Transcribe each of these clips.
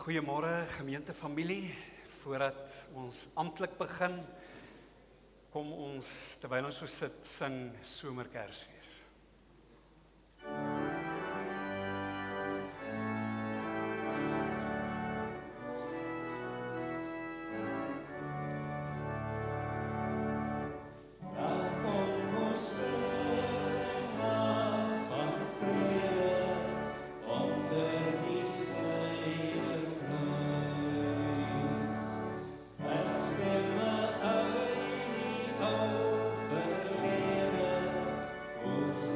Goeiemôre gemeentefamilie. Voordat ons amptelik begin, kom ons terwyl ons so sit sing Somerkersfees. Overleden, ons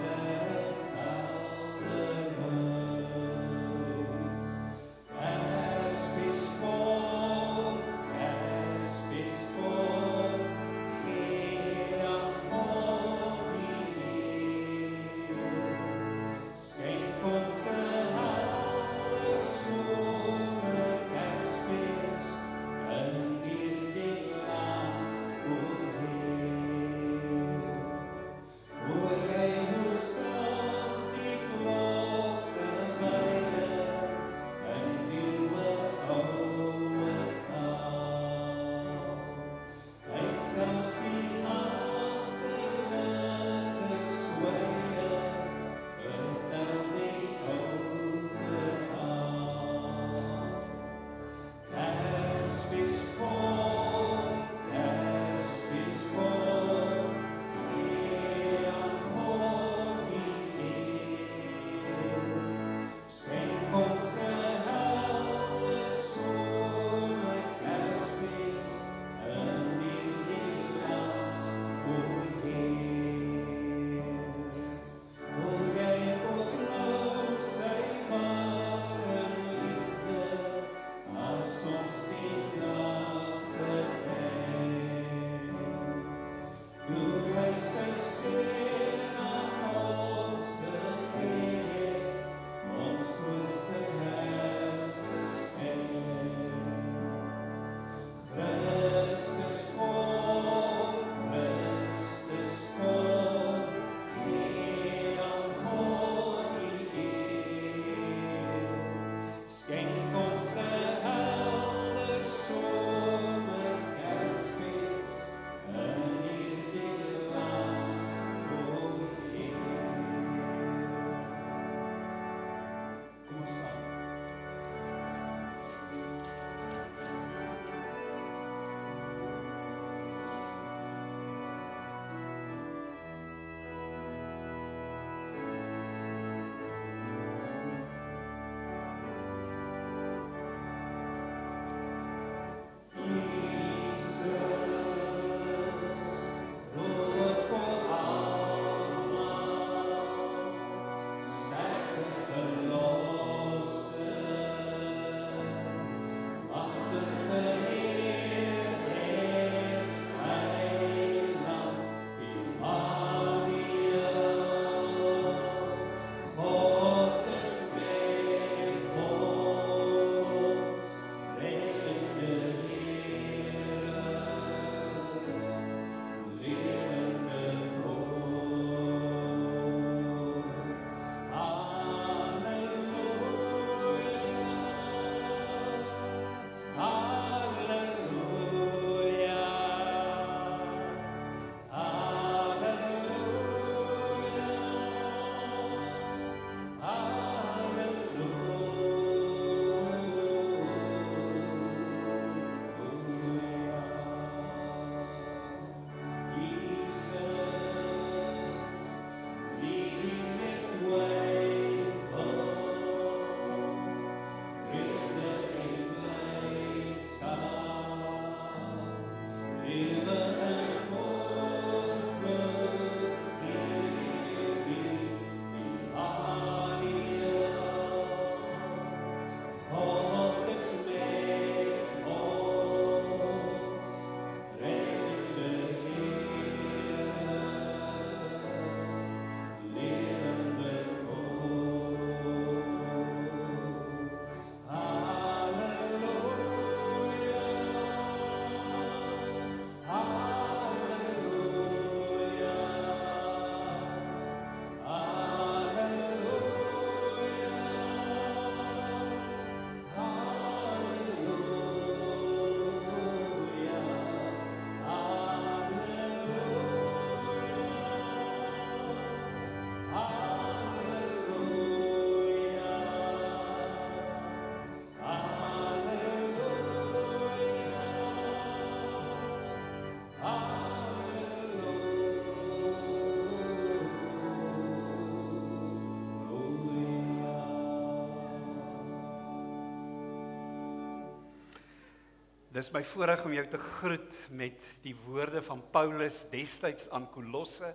Dis my voorreg om jou te groet met die woorde van Paulus destyds aan Kolosse,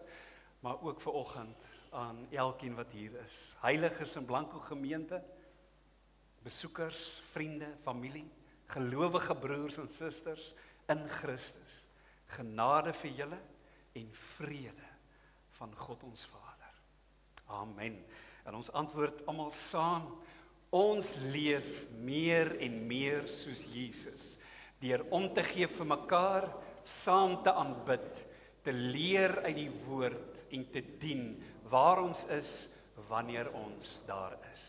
maar ook vanoggend aan elkeen wat hier is. Heiliges in Blanco gemeente, besoekers, vriende, familie, gelowige broers en susters in Christus. Genade vir julle en vrede van God ons Vader. Amen. En ons antwoord almal saam, ons leef meer en meer soos Jesus. Deur om te gee vir mekaar, saam te aanbid, te leer uit die woord en te dien waar ons is, wanneer ons daar is.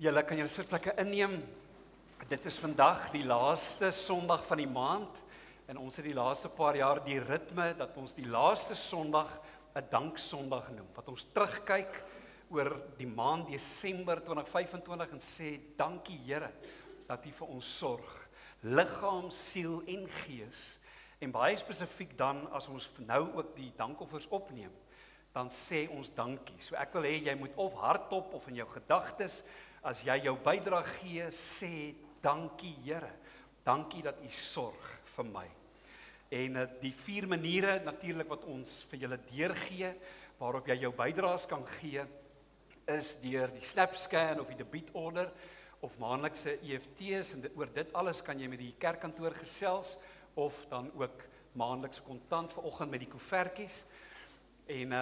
Julle kan julle sitplekke inneem. Dit is vandag die laaste Sondag van die maand en ons het die laaste paar jaar die ritme dat ons die laaste Sondag 'n danksondag noem. Wat ons terugkyk oor die maand Desember 2025 en sê dankie Here dat U vir ons sorg. Liggaam, siel en gees. En baie spesifiek dan as ons nou ook die dankoffers opneem, dan sê ons dankie. So ek wil hê jy moet of hardop of in jou gedagtes as jy jou bydrae gee, sê dankie Here. Dankie dat U sorg vir my. En die 4 maniere natuurlik wat ons vir julle deurgee, waarop jy jou bydraes kan gee, is deur die SnapScan of die debietorder of maandelikse EFT's en oor dit alles kan jy met die kerkkantoor gesels of dan ook maandelikse kontant vanoggend met die koevertjies. En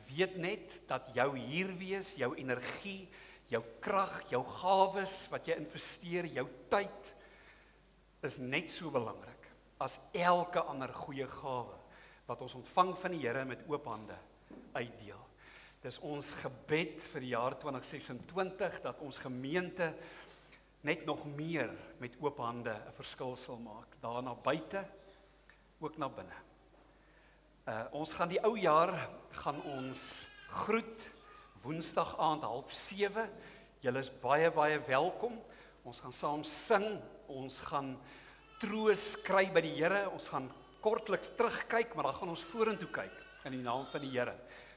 weet net dat jou hier wees, jou energie, jou krag, jou gawes wat jy investeer, jou tyd is net so belangrik as elke ander goeie gawe wat ons ontvang van die Here met oop hande uitdeel. Dis ons gebed vir die jaar 2026 dat ons gemeente net nog meer met oop hande 'n verskil sal maak, daar na buite, ook na binne. Ons gaan die ou jaar, gaan ons groet, Woensdag aand 6:30, julle is baie, baie welkom, ons gaan saam sing, ons gaan troos kry by die Here, ons gaan kortliks terugkyk, maar dan gaan ons vorentoe kyk, in die naam van die Here,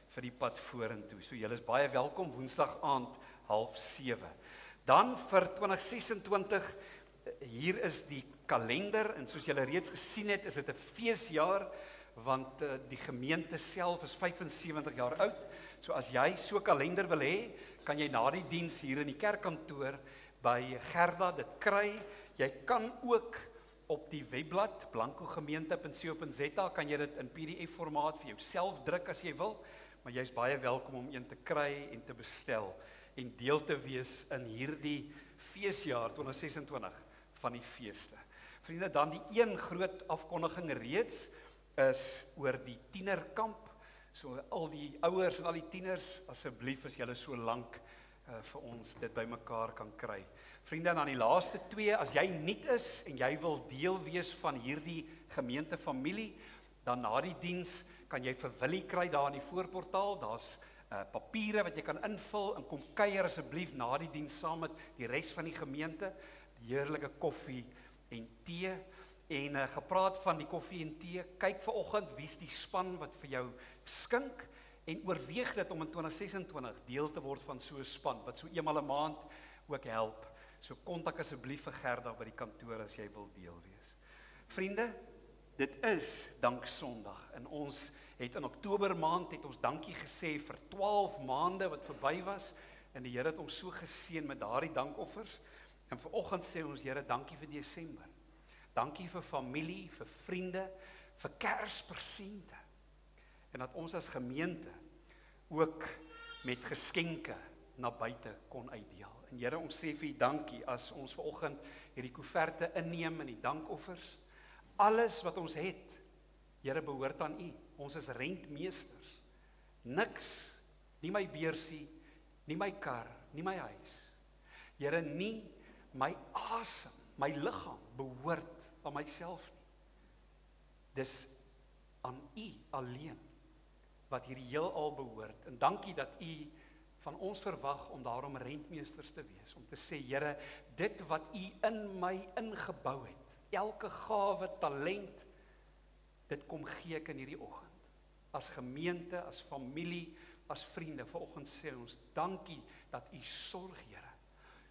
vir die pad vorentoe. So julle is baie welkom, Woensdag aand 6:30. Dan vir 2026, hier is die kalender, en soos julle reeds gesien het, is dit 'n feesjaar, want die gemeente self is 75 jaar oud. So as jy so 'n kalender wil hê, kan jy na die diens hier in die kerkkantoor by Gerda dit kry. Jy kan ook op die webblad blancogemeente.co.za kan jy dit in PDF formaat vir jouself druk as jy wil, maar jy is baie welkom om een te kry en te bestel en deel te wees in hierdie feesjaar 2026 van die feeste. Vriende, dan die een groot afkondiging reeds is oor die tienerkamp. So al die ouers en al die tieners, asseblief as julle so lank vir ons dit bymekaar kan kry. Vriende, en aan die laaste twee, as jy nuut is en jy wil deel wees van hierdie gemeentefamilie, dan na die diens kan jy vir Willie kry daar in die voorportaal. Daar's papiere wat jy kan invul en kom kuier asseblief na die diens saam met die res van die gemeente. Heerlike koffie en tee. En gepraat van die koffie en tee, kyk vanoggend wie's die span wat vir jou skink en oorweeg dit om in 2026 deel te word van so 'n span wat so eenmal 'n maand ook help. So kontak asseblief vir Gerda by die kantoor as jy wil deel wees. Vriende, dit is Danksondag en ons het in Oktober maand het ons dankie gesê vir 12 maande wat verby was en die Here het ons so geseën met daardie dankoffers. En vanoggend sê ons Here dankie vir Desember. Dankie vir familie, vir vriende, vir Kerspersente. En dat ons as gemeente ook met geskenke na buite kon uitdeel. En Here, ons sê vir U dankie as ons vanoggend hierdie koeverte inneem in die dankoffers. Alles wat ons het, Here, behoort aan U. Ons is rentmeesters. Niks, nie my beursie, nie my kar, nie my huis. Here, nie my asem, my liggaam behoort aan myself nie. Dis aan U alleen wat hierdie heelal behoort. En dankie dat U van ons verwag om daarom rentmeesters te wees, om te sê, Here, dit wat U in my ingebou het, elke gawe, talent, dit kom gee ek in hierdie oggend. As gemeente, as familie, as vriende, vanoggend sê ons, dankie dat U sorg, Here.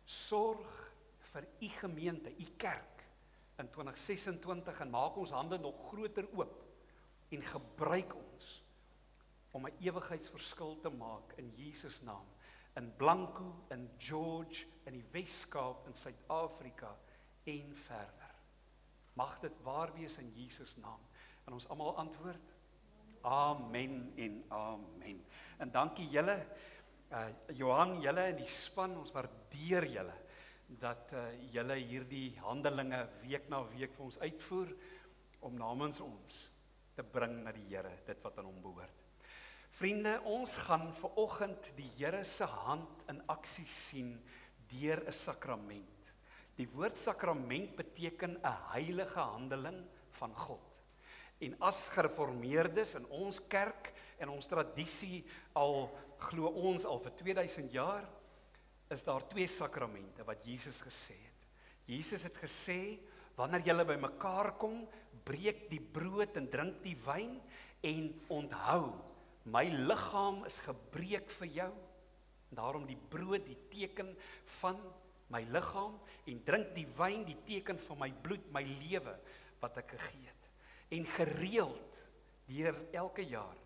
Sorg vir U gemeente, U kerk in 2026 en maak ons hande nog groter oop en gebruik ons om 'n ewigheidsverskil te maak in Jesus naam, in Blanco, in George, in die Weskaap, in Suid-Afrika en verder. Mag dit waar wees in Jesus naam. En ons almal antwoord, amen en amen. En dankie julle, Johan, julle en die span, ons waardeer julle, dat julle hierdie handelinge week na week vir ons uitvoer, om namens ons te bring na die Here, dit wat aan hom behoort. Vriende, ons gaan vanoggend die Here se hand in aksie sien deur 'n sakrament. Die woord sakrament beteken 'n heilige handeling van God. En as gereformeerdes in ons kerk en ons tradisie glo ons al vir 2000 jaar, is daar 2 sakramente wat Jesus gesê het. Jesus het gesê, wanneer julle by mekaar kom, breek die brood en drink die wyn en onthou, my liggaam is gebreek vir jou. En daarom die brood, die teken van my liggaam, en drink die wyn, die teken van my bloed, my lewe, wat ek gegee het. En gereeld, deur elke jaar,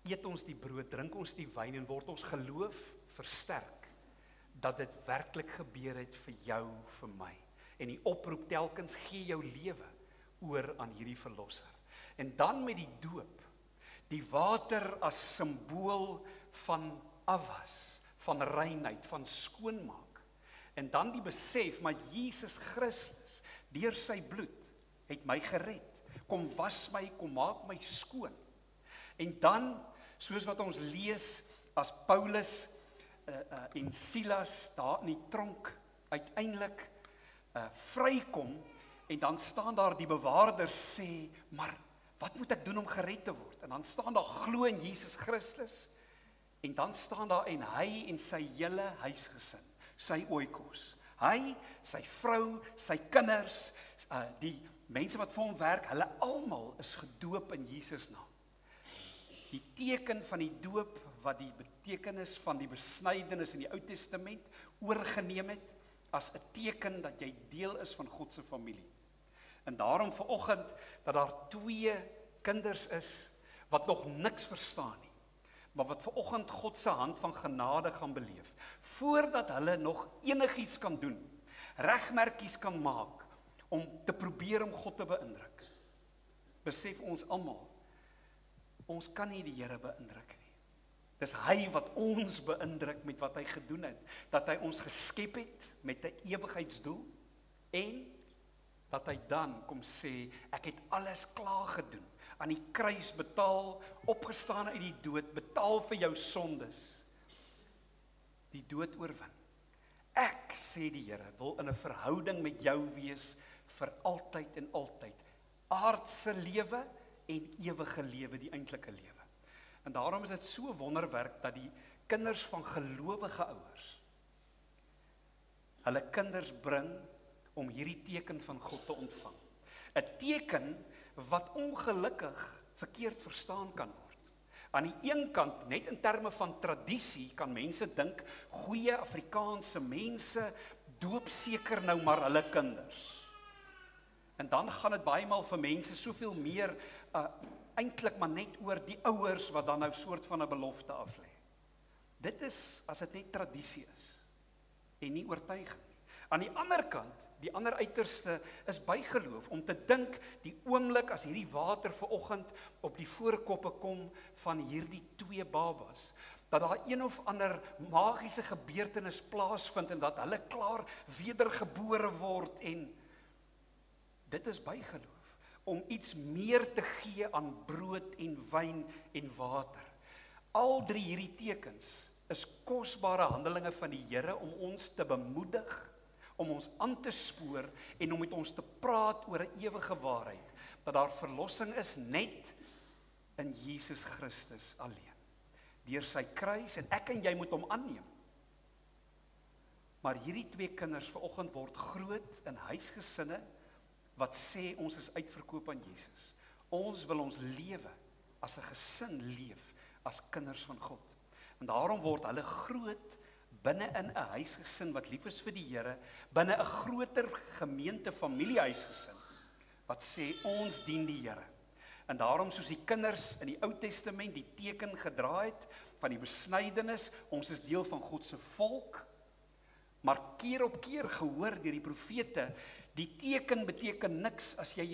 eet ons die brood, drink ons die wyn, en word ons geloof versterk, dat dit werklik gebeur het vir jou, vir my. En die oproep telkens, gee jou lewe oor aan hierdie verlosser. En dan met die doop, die water as simbool van afwas, van reinheid, van skoonmaak. En dan die besef, maar Jesus Christus, deur sy bloed, het my gered. Kom was my, kom maak my skoon. En dan, soos wat ons lees, as Paulus en Silas daar in die tronk uiteindelik vrykom, en dan staan daar die bewaarder sê, maar wat moet ek doen om gered te word? En dan staan daar glo in Jesus Christus, en dan staan daar en hy en sy hele huisgesin, sy oikos, hy, sy vrou, sy kinders, die mense wat vir hom werk, hulle almal is gedoop in Jesus naam. Die teken van die doop wat die betekenis van die besnydenis in die Ou Testament oorgeneem het as 'n teken dat jy deel is van God se familie. En daarom vanoggend dat daar 2 kinders is wat nog niks verstaan nie, maar wat vanoggend God se hand van genade gaan beleef, voordat hulle nog enigiets kan doen, regmerkies kan maak om te probeer om God te beïndruk. Besef ons almal, ons kan nie die Here beïndruk nie. Dis hy wat ons beïndruk met wat hy gedoen het, dat hy ons geskep het met 'n ewigheidsdoel, en dat hy dan kom sê, ek het alles klaar gedoen, aan die kruis betaal, opgestaan uit die dood, betaal vir jou sondes, die dood oorwin. Ek, sê die Here, wil in 'n verhouding met jou wees, vir altyd en altyd, aardse lewe en ewige lewe, die eintlike lewe. En daarom is dit so wonderwerk dat die kinders van gelowige ouers hulle kinders bring om hierdie teken van God te ontvang. 'n Teken wat ongelukkig verkeerd verstaan kan word. Aan die een kant, net in terme van tradisie, kan mense dink, goeie Afrikaanse mense doop seker nou maar hulle kinders. En dan gaan dit baie maal vir mense soveel meer eintlik maar net oor die ouers wat dan nou soort van 'n belofte aflê. Dit is as dit net tradisie is en nie oortuiging nie. Aan die ander kant, die ander uiterste is bygeloof, om te dink die oomblik as hierdie water vanoggend op die voorkoppe kom van hierdie 2 babas, dat daar een of ander magiese gebeurtenis plaasvind en dat hulle klaar wedergebore word, en dit is bygeloof, om iets meer te gee aan brood en wyn en water. Al 3 hierdie tekens is kosbare handelinge van die Here om ons te bemoedig, om ons aan te spoor en om met ons te praat oor 'n ewige waarheid, dat daar verlossing is net in Jesus Christus alleen, deur sy kruis, en ek en jy moet hom aanneem. Maar hierdie 2 kinders vanoggend word groot in huisgesinne wat sê ons is uitverkoop aan Jesus. Ons wil ons lewe as 'n gesin leef, as kinders van God. En daarom word hulle groot binne in 'n huisgesin wat lief is vir die Here, binne 'n groter gemeente familiehuisgesin, wat sê ons dien die Here. En daarom soos die kinders in die Ou Testament die teken gedra het van die besnydenis, ons is deel van God se volk, maar keer op keer gehoor deur die profete, die teken beteken niks as jy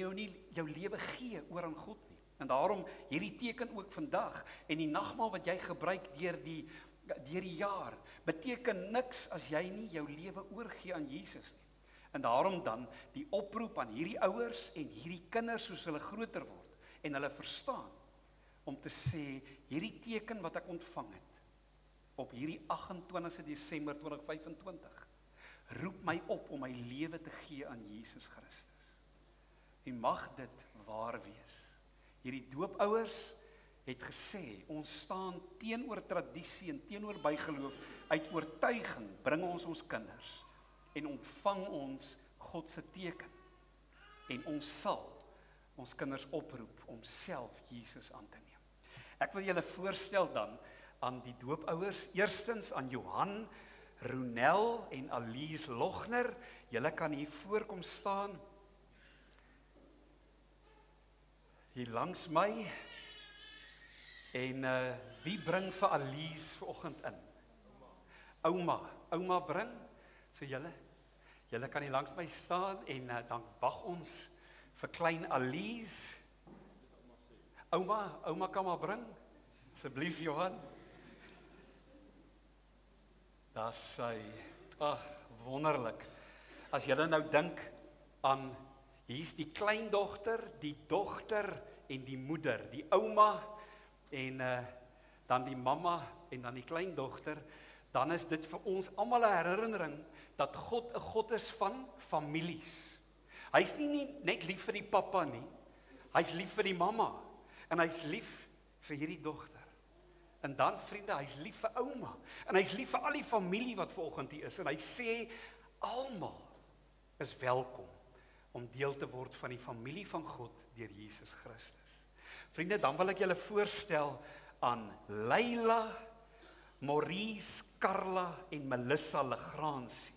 jou lewe gee oor aan God nie. En daarom hierdie teken ook vandag, en die nagmaal wat jy gebruik deur die jaar, beteken niks as jy nie jou lewe oorgee aan Jesus nie. En daarom dan die oproep aan hierdie ouers en hierdie kinders soos hulle groter word, en hulle verstaan, om te sê, hierdie teken wat ek ontvang het, op hierdie 28 Desember 2025, roep my op om my lewe te gee aan Jesus Christus. En mag dit waar wees. Hierdie doopouers het gesê, ons staan teenoor tradisie en teenoor bygeloof, uit oortuiging bring ons kinders, en ontvang ons God se teken, en ons sal ons kinders oproep om self Jesus aan te neem. Ek wil julle voorstel dan aan die doopouers, eerstens aan Johan, Ronel en Alice Logner. Julle kan hier voorkom staan, hier langs my, en wie bring vir Alice vanoggend in? Ouma bring, so julle kan hier langs my staan, en dan wag ons vir klein Alice. Ouma kan maar bring, asseblief Johan. Daar sy, wonderlik. As julle nou dink aan, hier's die kleindogter, die dogter en die moeder, die ouma en dan die mamma en dan die kleindogter, dan is dit vir ons almal 'n herinnering dat God 'n God is van families. Hy's nie net lief vir die pappa nie, hy's lief vir die mamma, en hy's lief vir hierdie dogter. En dan vriende, hy's lief vir ouma, en hy's lief vir al die familie wat vanoggend hier is, en hy sê, almal is welkom om deel te word van die familie van God deur Jesus Christus. Vriende, dan wil ek julle voorstel aan Leila, Maurice, Carla en Melissa Legrandsie.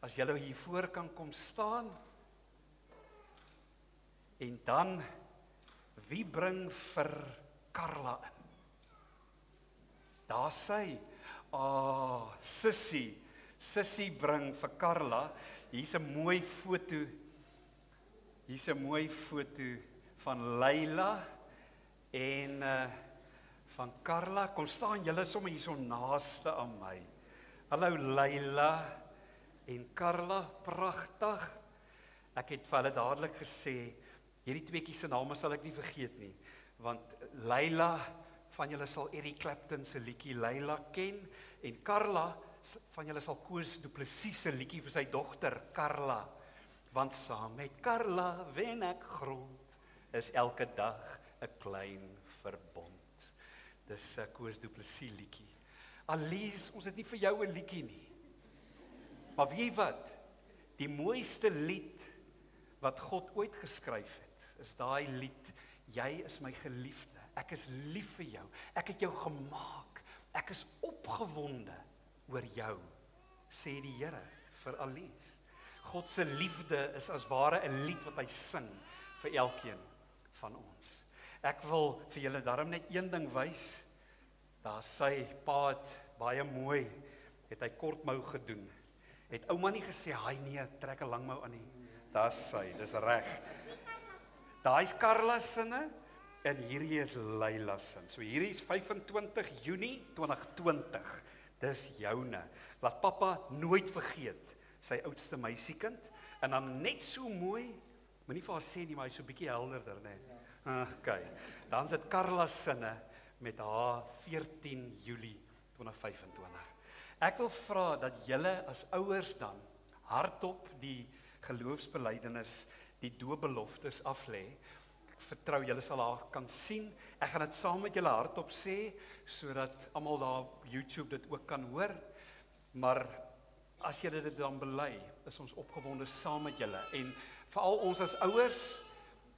As julle hier voor kan kom staan. En dan, wie bring vir Carla in? Daar sy, Sissie bring vir Carla, hier's 'n mooi foto van Leila en van Carla. Kom staan julle sommer hier so naaste aan my. Hallo Leila en Carla, pragtig. Ek het vir hulle dadelik gesê, hierdie tweeetjie se name sal ek nie vergeet nie, want Leila, van julle sal Eric Clapton se liedjie Leila ken, en Carla, van julle sal Koos Du Plessis se liedjie vir sy dogter Carla, want saam met Carla wen ek grond, is elke dag 'n klein verbond. Dis 'n Koos Du Plessis liedjie. Alice, ons het nie vir jou 'n liedjie nie. Maar weet jy wat? Die mooiste lied wat God ooit geskryf het, is daai lied, jy is my geliefde, ek is lief vir jou, ek het jou gemaak, ek is opgewonde oor jou, sê die Here vir Alice. God se liefde is as ware 'n lied wat hy sing vir elkeen van ons. Ek wil vir julle daarom net een ding wys. Daar sy pa het baie mooi, het hy kortmou gedoen. Het ouma nie gesê, "Haai nee, trek 'n langmou aan nie." Daar sy, dis reg. Daai is Carla sinne en hierdie is Leila se. So hierdie is 25 Junie 2020. Dis joune. Laat pappa nooit vergeet sy oudste meisiekind, en dan net so mooi, moenie vir haar sê nie, maar hy is so bietjie helderder, né? Okay. Dan sit Carla sinne met haar 14 Julie 2025. Ek wil vra dat julle as ouers dan hardop die geloofsbelijdenis, die doopbeloftes aflê. Ek vertrou julle sal haar kan sien. Ek gaan dit saam met julle hardop sê, sodat almal daar op YouTube dit ook kan hoor. Maar as julle dit dan bely, is ons opgewonde saam met julle. En veral ons as ouers,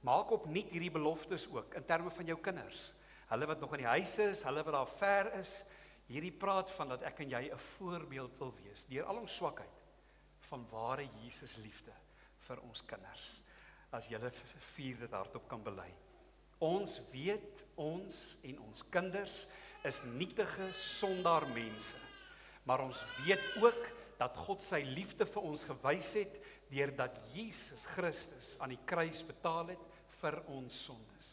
maak opnuut hierdie beloftes ook, in terme van jou kinders. Hulle wat nog in die huis is, hulle wat daar ver is, hierdie praat van dat ek en jy 'n voorbeeld wil wees, deur al ons swakheid, van ware Jesus liefde vir ons kinders. As julle vier dit hardop kan bely. Ons weet, ons en ons kinders is nietige sondaar mense, maar ons weet ook dat God sy liefde vir ons gewys het, deurdat Jesus Christus aan die kruis betaal het vir ons sondes.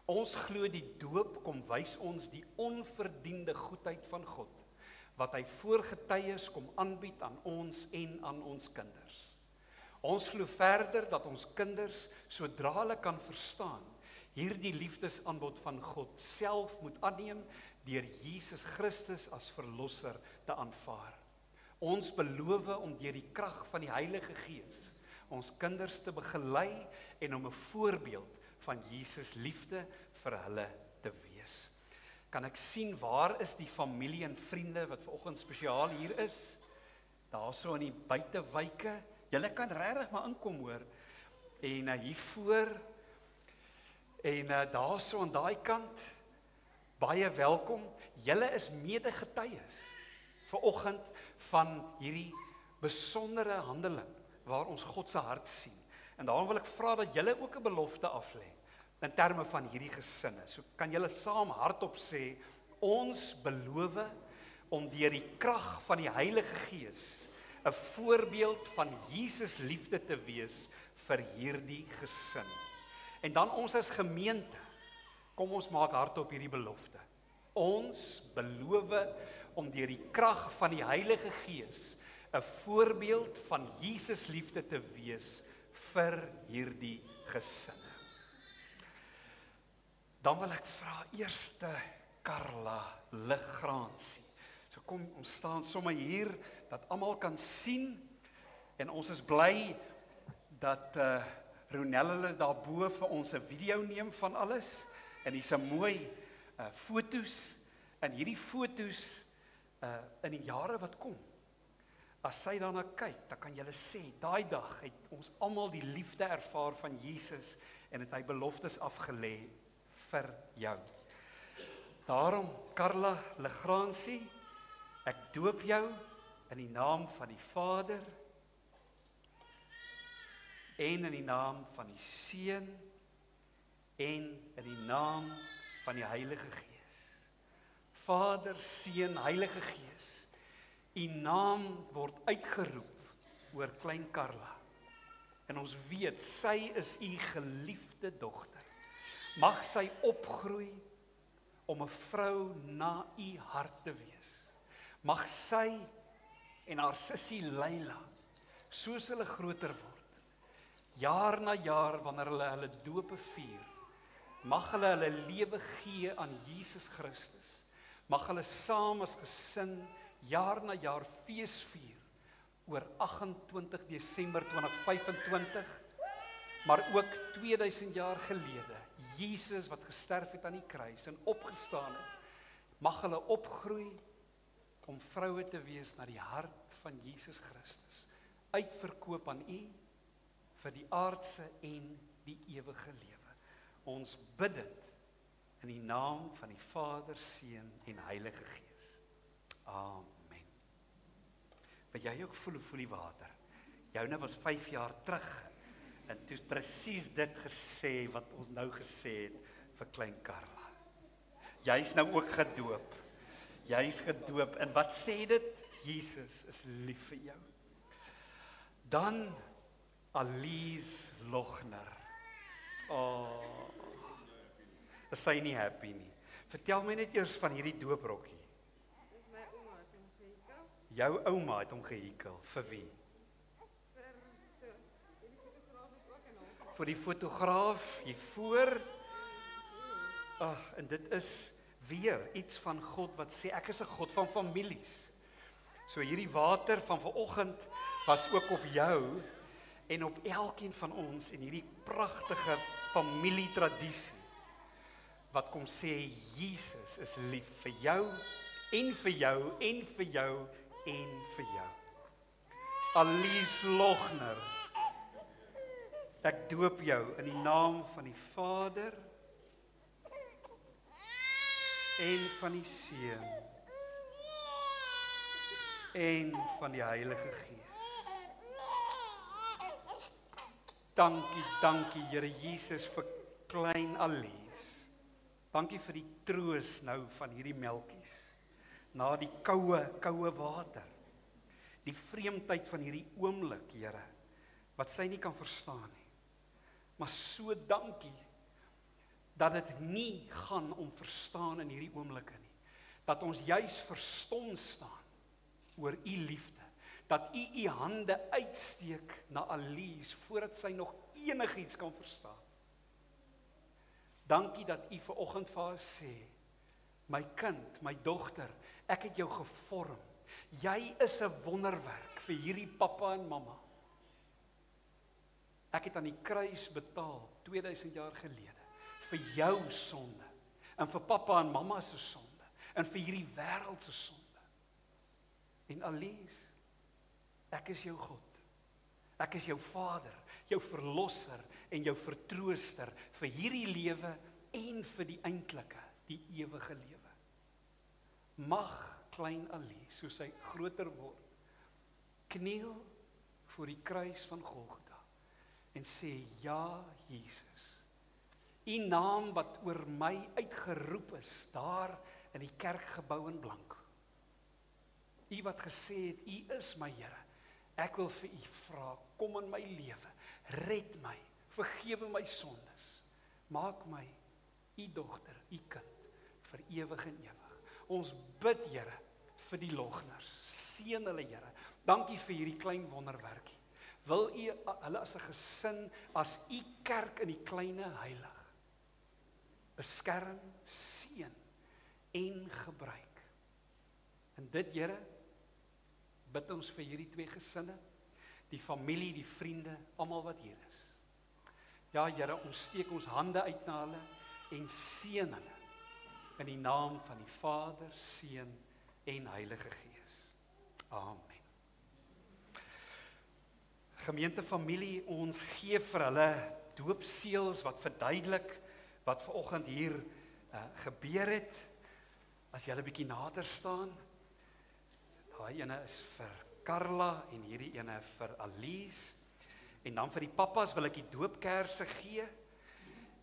Ons glo die doop kom wys ons die onverdiende goedheid van God, wat hy voorgetuies kom aanbied aan ons en aan ons kinders. Ons glo verder dat ons kinders, sodra hulle kan verstaan, hierdie liefdesaanbod van God self moet aanneem deur Jesus Christus as verlosser te aanvaar. Ons beloof om deur die krag van die Heilige Gees ons kinders te begelei en om 'n voorbeeld van Jesus liefde vir hulle te wees. Kan ek sien waar is die familie en vriende wat vanoggend spesiaal hier is? Daarso in die buitewyke. Julle kan regtig maar inkom hoor. En hier voor en daarso aan daai kant, baie welkom. Julle is medegetuies vanoggend van hierdie besondere handeling waar ons God se hart sien. En daarom wil ek vra dat julle ook 'n belofte aflê in terme van hierdie gesinne. So kan julle saam hardop sê, ons beloof om deur die krag van die Heilige Gees 'n voorbeeld van Jesus liefde te wees vir hierdie gesin. En dan ons as gemeente, kom ons maak hardop hierdie belofte. Ons beloof om deur die krag van die Heilige Gees 'n voorbeeld van Jesus liefde te wees vir hierdie gesinne. Dan wil ek vra eerste Carla Legrandsie. So So kom, ons staan sommer hier, dat almal kan sien, en ons is bly, dat Ronel hulle daarbo vir ons 'n video neem van alles, en hier's 'n mooi foto's, en hierdie foto's in die jare wat kom, as sy daarna kyk, dan kan julle sê, daai dag het ons almal die liefde ervaar van Jesus, en het hy beloftes afgelê vir jou. Daarom, Carla Legrandsie, ek doop jou in die naam van die Vader, en in die naam van die Seun, en in die naam van die Heilige Gees. Vader, Seun, Heilige Gees, u naam word uitgeroep oor klein Carla. En ons weet, sy is u geliefde dogter. Mag sy opgroei om 'n vrou na u hart te wees. Mag sy en haar sussie Leila, soos hulle groter word, jaar na jaar wanneer hulle dope vier, mag hulle lewe gee aan Jesus Christus. Mag hulle saam as gesin jaar na jaar fees vier oor 28 Desember 2025, maar ook 2000 jaar gelede, Jesus wat gesterf het aan die kruis en opgestaan het, mag hulle opgroei om vroue te wees na die hart van Jesus Christus, uitverkoop aan u vir die aardse en die ewige lewe. Ons bid dit in die naam van die Vader, Seun en Heilige Gees. Amen. Wil jy ook voel die water? Joune was 5 jaar terug, en toe is presies dit gesê, wat ons nou gesê het, vir klein Carla. Jy is nou ook gedoop. Jy is gedoop, en wat sê dit? Jesus is lief vir jou. Dan, Alice Logner. Is sy nie happy nie? Vertel my net eers van hierdie dooprokkie. My ouma het hom gehikel. Jou ouma het hom gehikel, vir wie? Vir die fotograaf hier voor. En dit is weer iets van God wat sê, ek is 'n God van families. So hierdie water van vanoggend was ook op jou en op elkeen van ons in hierdie pragtige familietradisie wat kom sê, Jesus is lief vir jou en vir jou en vir jou en vir jou. Alice Logner, ek doop jou in die naam van die Vader en van die Seun en van die Heilige Gees. Dankie Here Jesus vir klein Alice. Dankie vir die troos nou van hierdie melkies. Na die koue water. Die vreemdheid van hierdie oomblik, Here, wat sy nie kan verstaan nie. Maar so dankie dat dit nie gaan om verstaan in hierdie oomblikke nie. Dat ons juis verstom staan oor u liefde. Dat u hande uitsteek na Alice voordat sy nog enigiets kan verstaan. Dankie dat u vanoggend vir haar sê, my kind, my dogter, ek het jou gevorm. Jy is 'n wonderwerk vir hierdie pappa en mamma. Ek het aan die kruis betaal 2000 jaar gelede vir jou sonde en vir pappa en mamma se sonde en vir hierdie wêreld se sonde. En Alice, ek is jou God. Ek is jou Vader, jou verlosser en jou vertrooster vir hierdie lewe en vir die eintlike, die ewige lewe. Mag klein Alice, soos sy groter word, kniel voor die kruis van Golgotha en sê, ja Jesus, u naam wat oor my uitgeroep is, daar in die kerkgebou in Blanco. U wat gesê het, u is my Here. Ek wil vir u vra, kom in my lewe, red my, vergewe my sondes, maak my u dogter, u kind, vir ewig en ewig. Ons bid, Here, vir die Logners, seën hulle, Here. Dankie vir hierdie klein wonderwerkie. Wil u hulle as 'n gesin, as u kerk in die kleine heilig, beskerm, seën en gebruik. En dit, Here, bid ons vir hierdie 2 gesinne, die familie, die vriende, almal wat hier is. Ja, Here, ons steek ons hande uit na hulle en seën hulle in die naam van die Vader, Seun en Heilige Gees. Amen. Gemeentefamilie, ons gee vir hulle doopseëls wat verduidelik wat vanoggend hier gebeur het. As jy 'n bietjie nader staan, daai ene is vir Carla en hierdie ene vir Alice. En dan vir die pappas wil ek die doopkerse gee.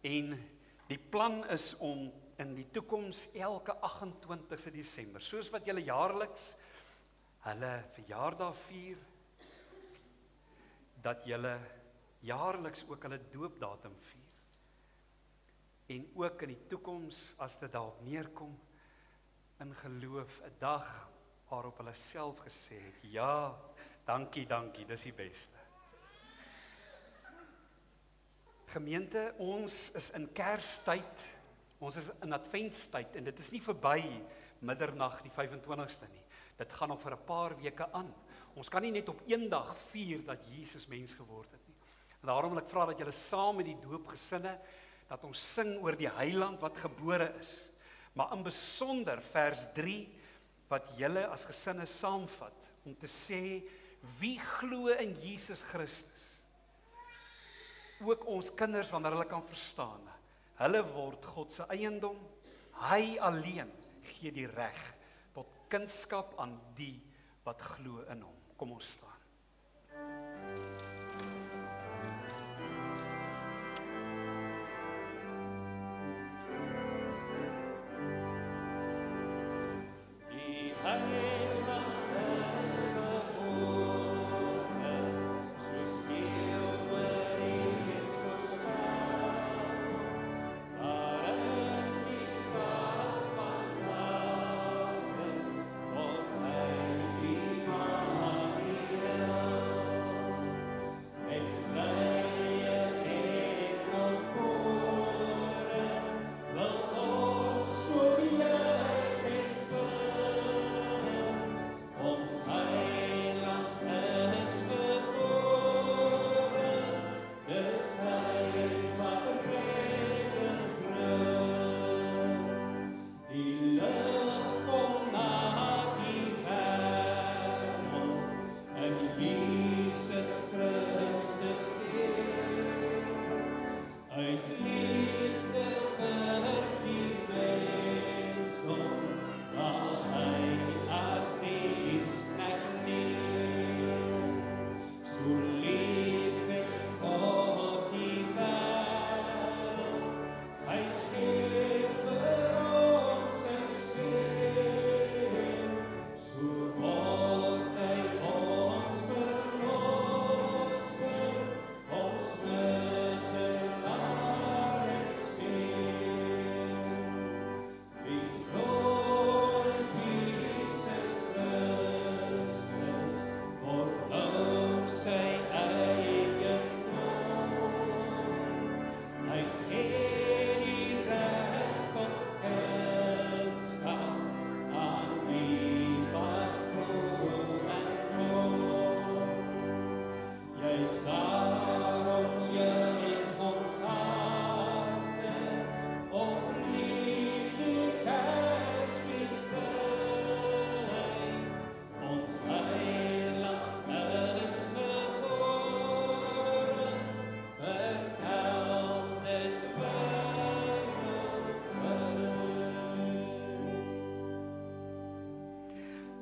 En die plan is om in die toekoms elke 28 Desember, soos wat julle jaarliks hulle verjaardag vier, dat julle jaarliks ook hulle doopdatum vier. En ook in die toekoms, as dit daarop neerkom, in geloof, 'n dag waarop hulle self gesê het, ja, dankie, dis die beste. Gemeente, ons is in Kerstyd, ons is in Adventstyd, en dit is nie verby middernag die 25ste nie. Dit gaan nog vir 'n paar weke aan. Ons kan nie net op een dag vier dat Jesus mens geword het nie. En daarom wil ek vra dat julle saam met die doopgesinne, dat ons sing oor die Heiland wat gebore is. Maar in besonder vers 3, wat julle as gesinne saamvat, om te sê, wie glo in Jesus Christus? Ook ons kinders, wanneer hulle kan verstaan, hulle word God se eiendom, hy alleen gee die reg tot kindskap aan die wat glo in hom. Kom ons staan.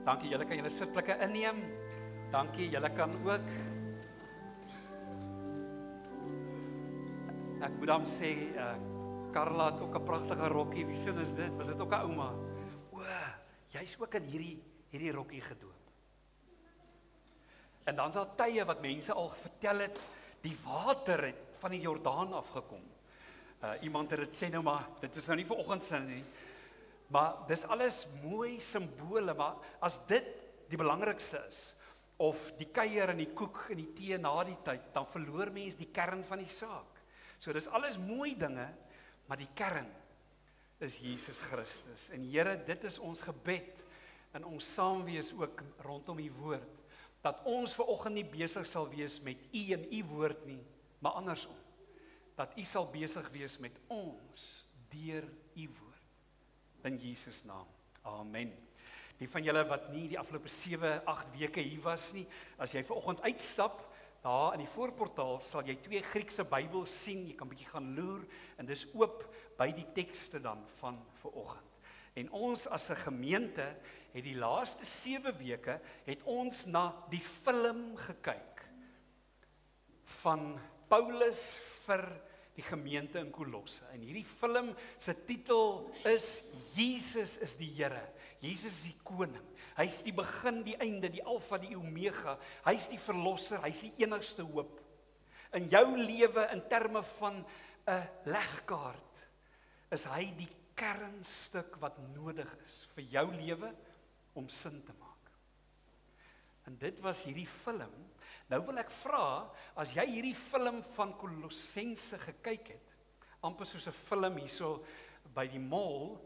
Dankie, julle kan julle sitplekke inneem. Dankie, julle kan ook. Ek moet dan sê, Carla het ook 'n pragtige rokkie. Wie sin is dit? Was dit ook 'n ouma? O, jy's ook in hierdie rokkie gedoop. En dan is daar tye wat mense al vertel het, die water het van die Jordaan afgekom. Iemand het dit sê nou maar, dit is nou nie vanoggend sin nie. Maar dis alles mooi simbole, maar as dit die belangrikste is, of die kuier en die koek en die tee na die tyd, dan verloor mens die kern van die saak. So dis alles mooi dinge, maar die kern is Jesus Christus. En Here, dit is ons gebed, in ons saamwees ook rondom die woord, dat ons vanoggend nie besig sal wees met u en u woord nie, maar andersom, dat u sal besig wees met ons deur u woord, in Jesus naam, amen. Die van julle wat nie die afgelope 7-8 weke hier was nie, as jy vanoggend uitstap, daar in die voorportaal sal jy 2 Griekse Bybels sien, jy kan bietjie gaan loer, en dis oop by die tekste dan van vanoggend. En ons as 'n gemeente het die laaste 7 weke het ons na die film gekyk van Paulus vir die gemeente in Kolosse. En hierdie film se titel is Jesus is die Here. Jesus is die koning. Hy is die begin, die einde, die alfa, die omega. Hy is die verlosser, hy is die enigste hoop. In jou lewe in terme van 'n legkaart is hy die kernstuk wat nodig is vir jou lewe om sin te maak. En dit was hierdie film. Nou wil ek vra, as jy hierdie film van Kolossense gekyk het, amper soos 'n film hierso by die mall,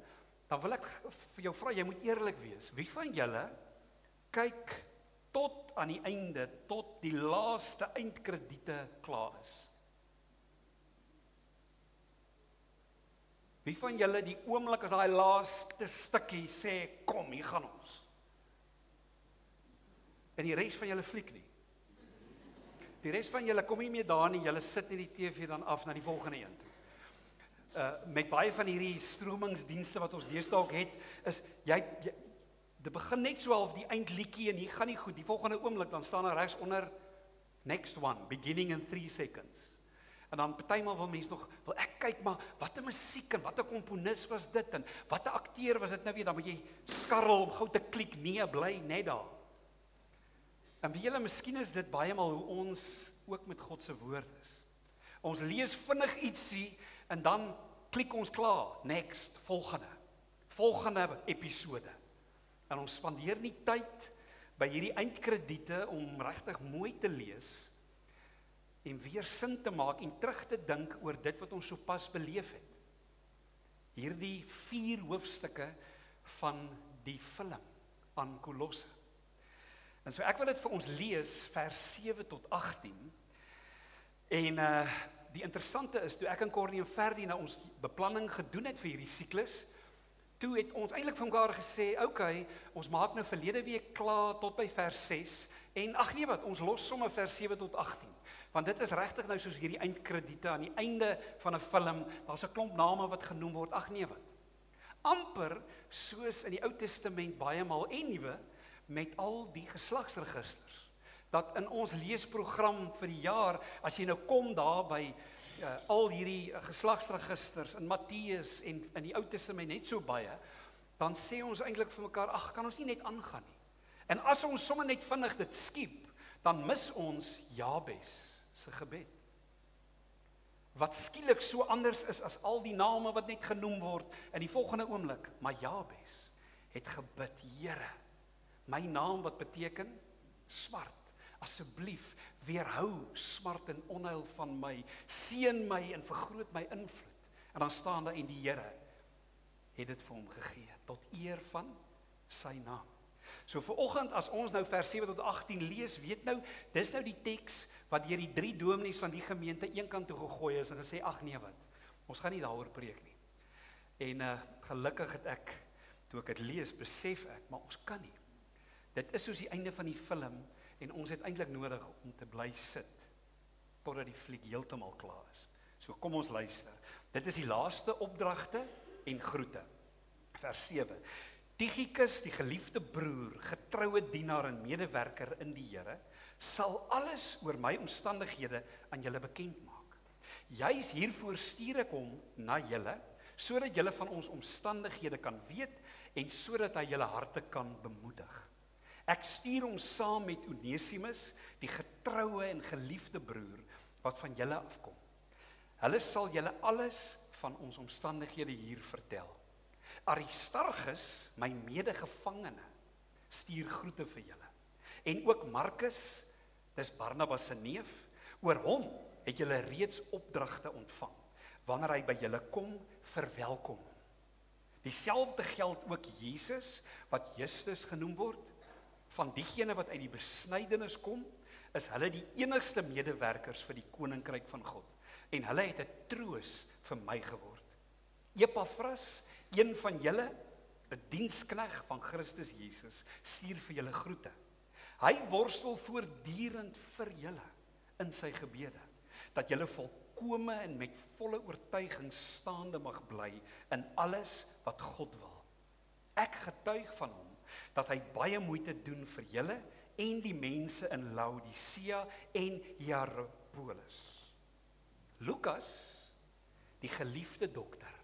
dan wil ek vir jou vra, jy moet eerlik wees. Wie van julle kyk tot aan die einde, tot die laaste eindkrediete klaar is? Wie van julle die oomblik as daai laaste stukkie sê, kom, hier gaan ons. En die res van julle fliek nie. Die res van julle kom nie meer daar nie, julle sit net die TV dan af na die volgende een toe. Met baie van hierdie stromingsdienste wat ons deesdae ook het, is dit begin net so half die eindliedjie en hier gaan nie goed. Die volgende oomblik dan staan daar regs onder next one, beginning in 3 seconds. En dan partymal wil mense nog, wil ek kyk maar, wat 'n musiek en wat 'n komponis was dit en wat 'n akteur was dit nou weer, dan moet jy skarrel om gou te klik, nee, bly net daar. En weet julle, miskien is dit baie maal hoe ons ook met God se woord is. Ons lees vinnig ietsie en dan klik ons klaar, next, volgende episode. En ons spandeer nie tyd by hierdie eindkrediete om regtig mooi te lees en weer sin te maak en terug te dink oor dit wat ons sopas beleef het. Hierdie 4 hoofstukke van die film aan Kolosse. En so ek wil dit vir ons lees, vers 7 tot 18. En die interessante is, toe ek en Cornie en Ferdi nou ons beplanning gedoen het vir hierdie siklus, toe het ons eintlik vir mekaar gesê, okay, ons maak nou verlede week klaar tot by vers 6, en ag nee wat, ons los sommer vers 7 tot 18. Want dit is regtig nou soos hierdie eindkrediete aan die einde van 'n film, daar's 'n klomp name wat genoem word, ag nee wat. Amper soos in die Ou Testament baie maal en Nuwe, met al die geslagsregisters. Dat in ons leesprogram vir die jaar, as jy nou kom daar by al hierdie geslagsregisters in Matteus en in die Ou Testament net so baie, dan sê ons eintlik vir mekaar, ag, kan ons nie net aangaan nie. En as ons sommer net vinnig dit skiep, dan mis ons Jabes se gebed. Wat skielik so anders is as al die name wat net genoem word in die volgende oomblik, maar Jabes het gebid, Here, my naam wat beteken smart, asseblief weerhou smart en onheil van my, seën my en vergroot my invloed. En dan staan daar en die Here het dit vir hom gegee, tot eer van sy naam. So vanoggend as ons nou vers 7 tot 18 lees, weet nou, dis nou die teks wat deur die 3 dominees van die gemeente eenkant toe gegooi is en gesê, ag nee wat, ons gaan nie daaroor preek nie. En gelukkig het ek, toe ek dit lees, besef ek, maar ons kan nie. Dit is soos die einde van die film en ons het eintlik nodig om te bly sit totdat die fliek heeltemal klaar is. So kom ons luister. Dit is die laaste opdragte en groete. Vers 7. Tychicus, die geliefde broer, getroue dienaar en medewerker in die Here, sal alles oor my omstandighede aan julle bekend maak. Juis hiervoor stuur ek hom na julle, sodat julle van ons omstandighede kan weet en sodat hy julle harte kan bemoedig. Ek stuur hom saam met Onesimus, die getroue en geliefde broer, wat van julle afkom. Hulle sal julle alles van ons omstandighede hier vertel. Aristarchus, my medegevangene, stuur groete vir julle. En ook Markus, dis Barnabas se neef, oor hom het julle reeds opdragte ontvang. Wanneer hy by julle kom, verwelkom hom. Dieselfde geld ook Jesus, wat Justus genoem word. Van diegene wat uit die besnydenis kom, is hulle die enigste medewerkers vir die koninkryk van God. En hulle het 'n troos vir my geword. Epafras, een van julle, 'n dienskneg van Christus Jesus, stuur vir julle groete. Hy worstel voortdurend vir julle in sy gebede, dat julle volkome en met volle oortuiging staande mag bly in alles wat God wil. Ek getuig van hom, dat hy baie moeite doen vir julle en die mense in Laodicea en Hierapolis. Lukas, die geliefde dokter,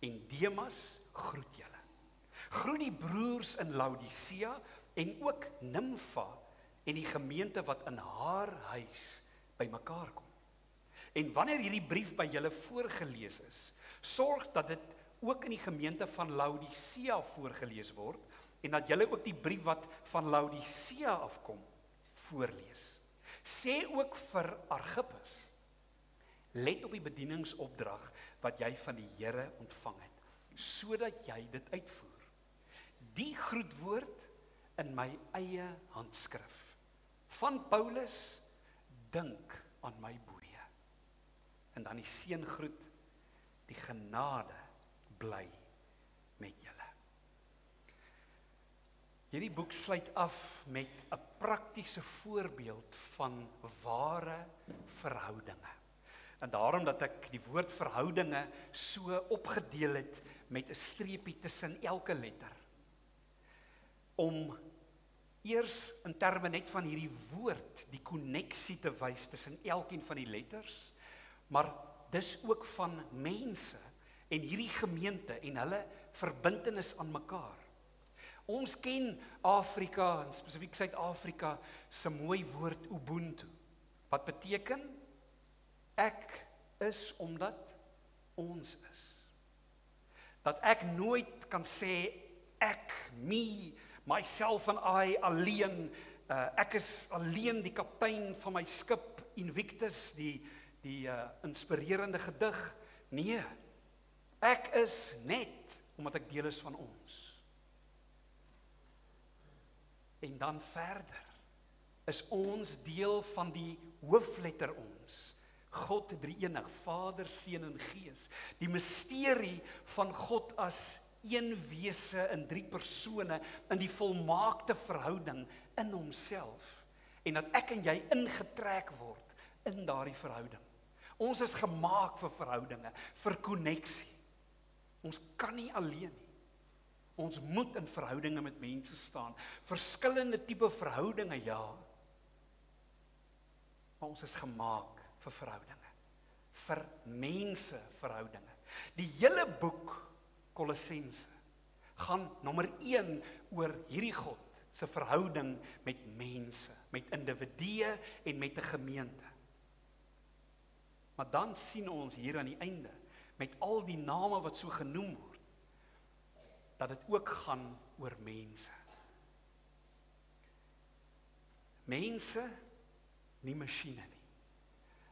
en Demas groet julle. Groet die broers in Laodicea en ook Nimfa en die gemeente wat in haar huis bymekaar kom. En wanneer hierdie brief by julle voorgelees is, sorg dat dit ook in die gemeente van Laodicea voorgelees word en dat julle ook die brief wat van Laodicea afkom voorlees. Sê ook vir Archippus, let op die bedieningsopdrag wat jy van die Here ontvang het, sodat jy dit uitvoer. Die groetwoord in my eie handskrif. Van Paulus, dink aan my boeie. En dan die seëngroet, die genade bly met julle. Hierdie boek sluit af met 'n praktiese voorbeeld van ware verhoudinge. En daarom dat ek die woord verhoudinge so opgedeel het met 'n streepie tussen elke letter. Om eers in terme net van hierdie woord die koneksie te wys tussen elkeen van die letters, maar dis ook van mense en hierdie gemeente en hulle verbintenis aan mekaar. Ons ken Afrika, en spesifiek Suid-Afrika, se mooi woord Ubuntu. Wat beteken? Ek is omdat ons is. Dat ek nooit kan sê ek, me, myself and I, alleen, ek is alleen die kaptein van my skip, Invictus, die inspirerende gedig. Nee, ek is net omdat ek deel is van ons. En dan verder is ons deel van die hoofletter ons. God drie-enig, Vader, Seun en Gees. Die misterie van God as een wese in 3 persone in die volmaakte verhouding in homself. En dat ek en jy ingetrek word in daardie verhouding. Ons is gemaak vir verhoudinge, vir koneksie. Ons kan nie alleen nie. Ons moet in verhoudinge met mense staan. Verskillende tipe verhoudinge, ja. Maar ons is gemaak vir verhoudinge. Vir mense verhoudinge. Die hele boek Kolossense gaan nommer 1 oor hierdie God se verhouding met mense, met individue en met 'n gemeente. Maar dan sien ons hier aan die einde, met al die name wat so genoem word, dat dit ook gaan oor mense. Mense, nie masjiene nie.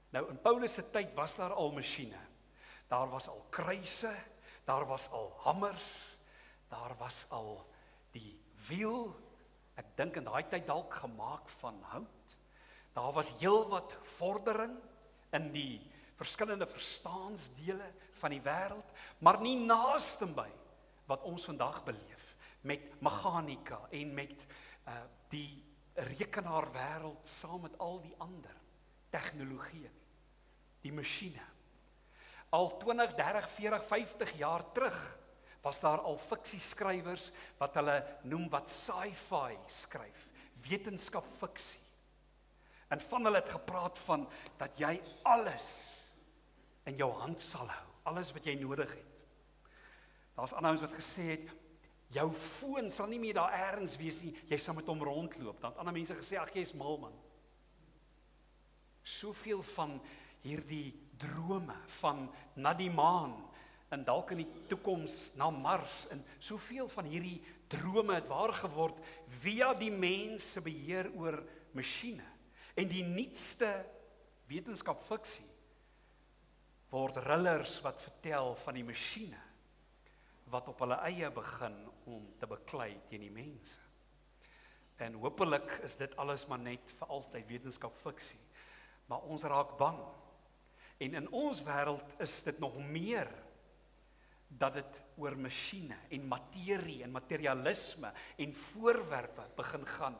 Nou in Paulus se tyd was daar al masjiene. Daar was al kruise, daar was al hamers, daar was al die wiel, ek dink in daai tyd dalk gemaak van hout. Daar was heelwat vordering in die verskillende verstaansdele van die wêreld, maar nie naaste by wat ons vandag beleef, met meganika en met die rekenaarwêreld saam met al die ander tegnologieë, die masjiene. Al 20, 30, 40, 50 jaar terug was daar al fiksieskrywers wat hulle noem wat sci-fi skryf, wetenskapfiksie. En van hulle het gepraat van dat jy alles in jou hand sal hou, alles wat jy nodig het. Daar's ander ouens wat gesê het, jou foon sal nie meer daar ergens wees nie, jy sal met hom rondloop. Dan het ander mense gesê, ag jy is mal man. Soveel van hierdie drome van na die maan en dalk in die toekoms na Mars en soveel van hierdie drome het waar geword via die mens se beheer oor masjiene. En die nuutste wetenskapfiksie word thrillers wat vertel van die masjiene wat op hulle eie begin om te beklei teen die mense. En hopelik is dit alles maar net vir altyd wetenskap fiksie. Maar ons raak bang. En in ons wêreld is dit nog meer dat dit oor masjiene en materie en materialisme en voorwerpe begin gaan.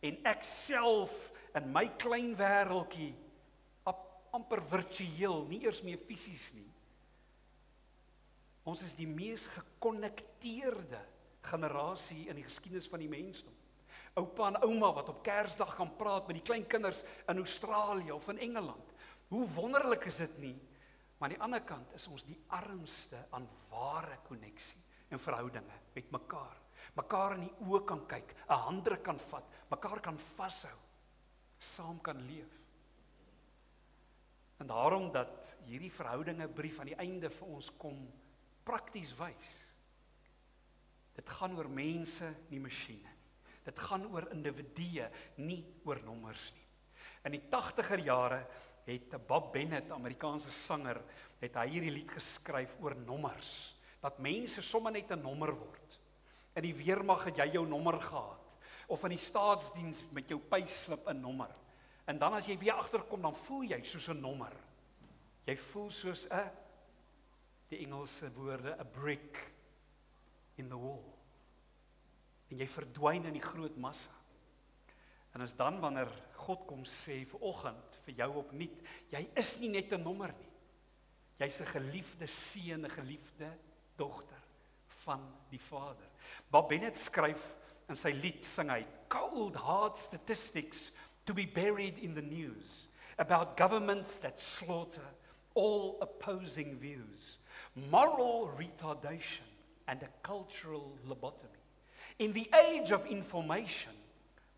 En ek self in my klein wêreldjie amper virtueel, nie eers meer fisies nie. Ons is die mees gekonnekteerde generasie in die geskiedenis van die mensdom. Oupa en ouma wat op Kersdag kan praat met die klein kinders in Australië of in Engeland. Hoe wonderlik is dit nie? Maar aan die ander kant is ons die armste aan ware koneksie en verhoudinge met mekaar. Mekaar in die oë kan kyk, 'n handdruk kan vat, mekaar kan vashou, saam kan leef. En daarom dat hierdie verhoudinge brief aan die einde vir ons kom prakties wys. Dit gaan oor mense, nie masjiene nie. Dit gaan oor individue, nie oor nommers nie. In die 80er jare het Bob Bennett, Amerikaanse sanger, het hy hierdie lied geskryf oor nommers. Dat mense sommer net 'n nommer word. In die weermag het jy jou nommer gehad. Of in die staatsdiens met jou payslip 'n nommer. En dan as jy weer agterkom, dan voel jy soos 'n nommer. Jy voel soos die Engelse woorde, a brick in the wall. En jy verdwyn in die groot massa. En as dan wanneer God kom sê vanoggend vir jou opnuut, jy is nie net 'n nommer nie. Jy's 'n geliefde seun, 'n geliefde dogter van die Vader. Bob Bennett skryf in sy lied, sing hy, cold hard statistics to be buried in the news about governments that slaughter all opposing views, moral retardation and a cultural lobotomy. In the age of information,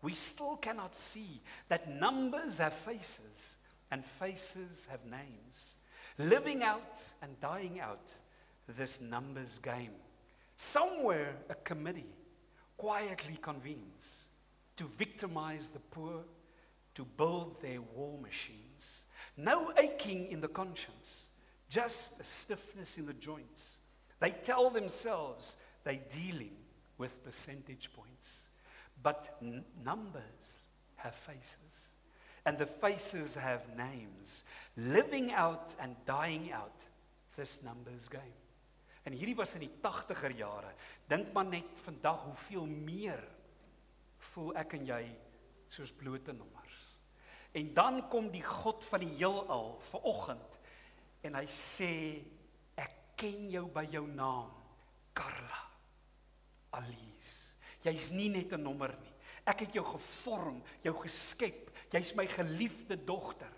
we still cannot see that numbers have faces and faces have names, living out and dying out this numbers game. Somewhere a committee quietly convenes to victimize the poor, to build their war machines. No aching in the conscience, just a stiffness in the joints. They tell themselves they're dealing with percentage points. But numbers have faces, and the faces have names, living out and dying out this numbers game. En hierdie was in die 80er jare. Dink maar net vandag hoeveel meer voel ek en jy soos blote nommers. En dan kom die God van die heelal vanoggend en hy sê, ek ken jou by jou naam, Carla, Alice. Jy's nie net 'n nommer nie. Ek het jou gevorm, jou geskep. Jy's my geliefde dogter.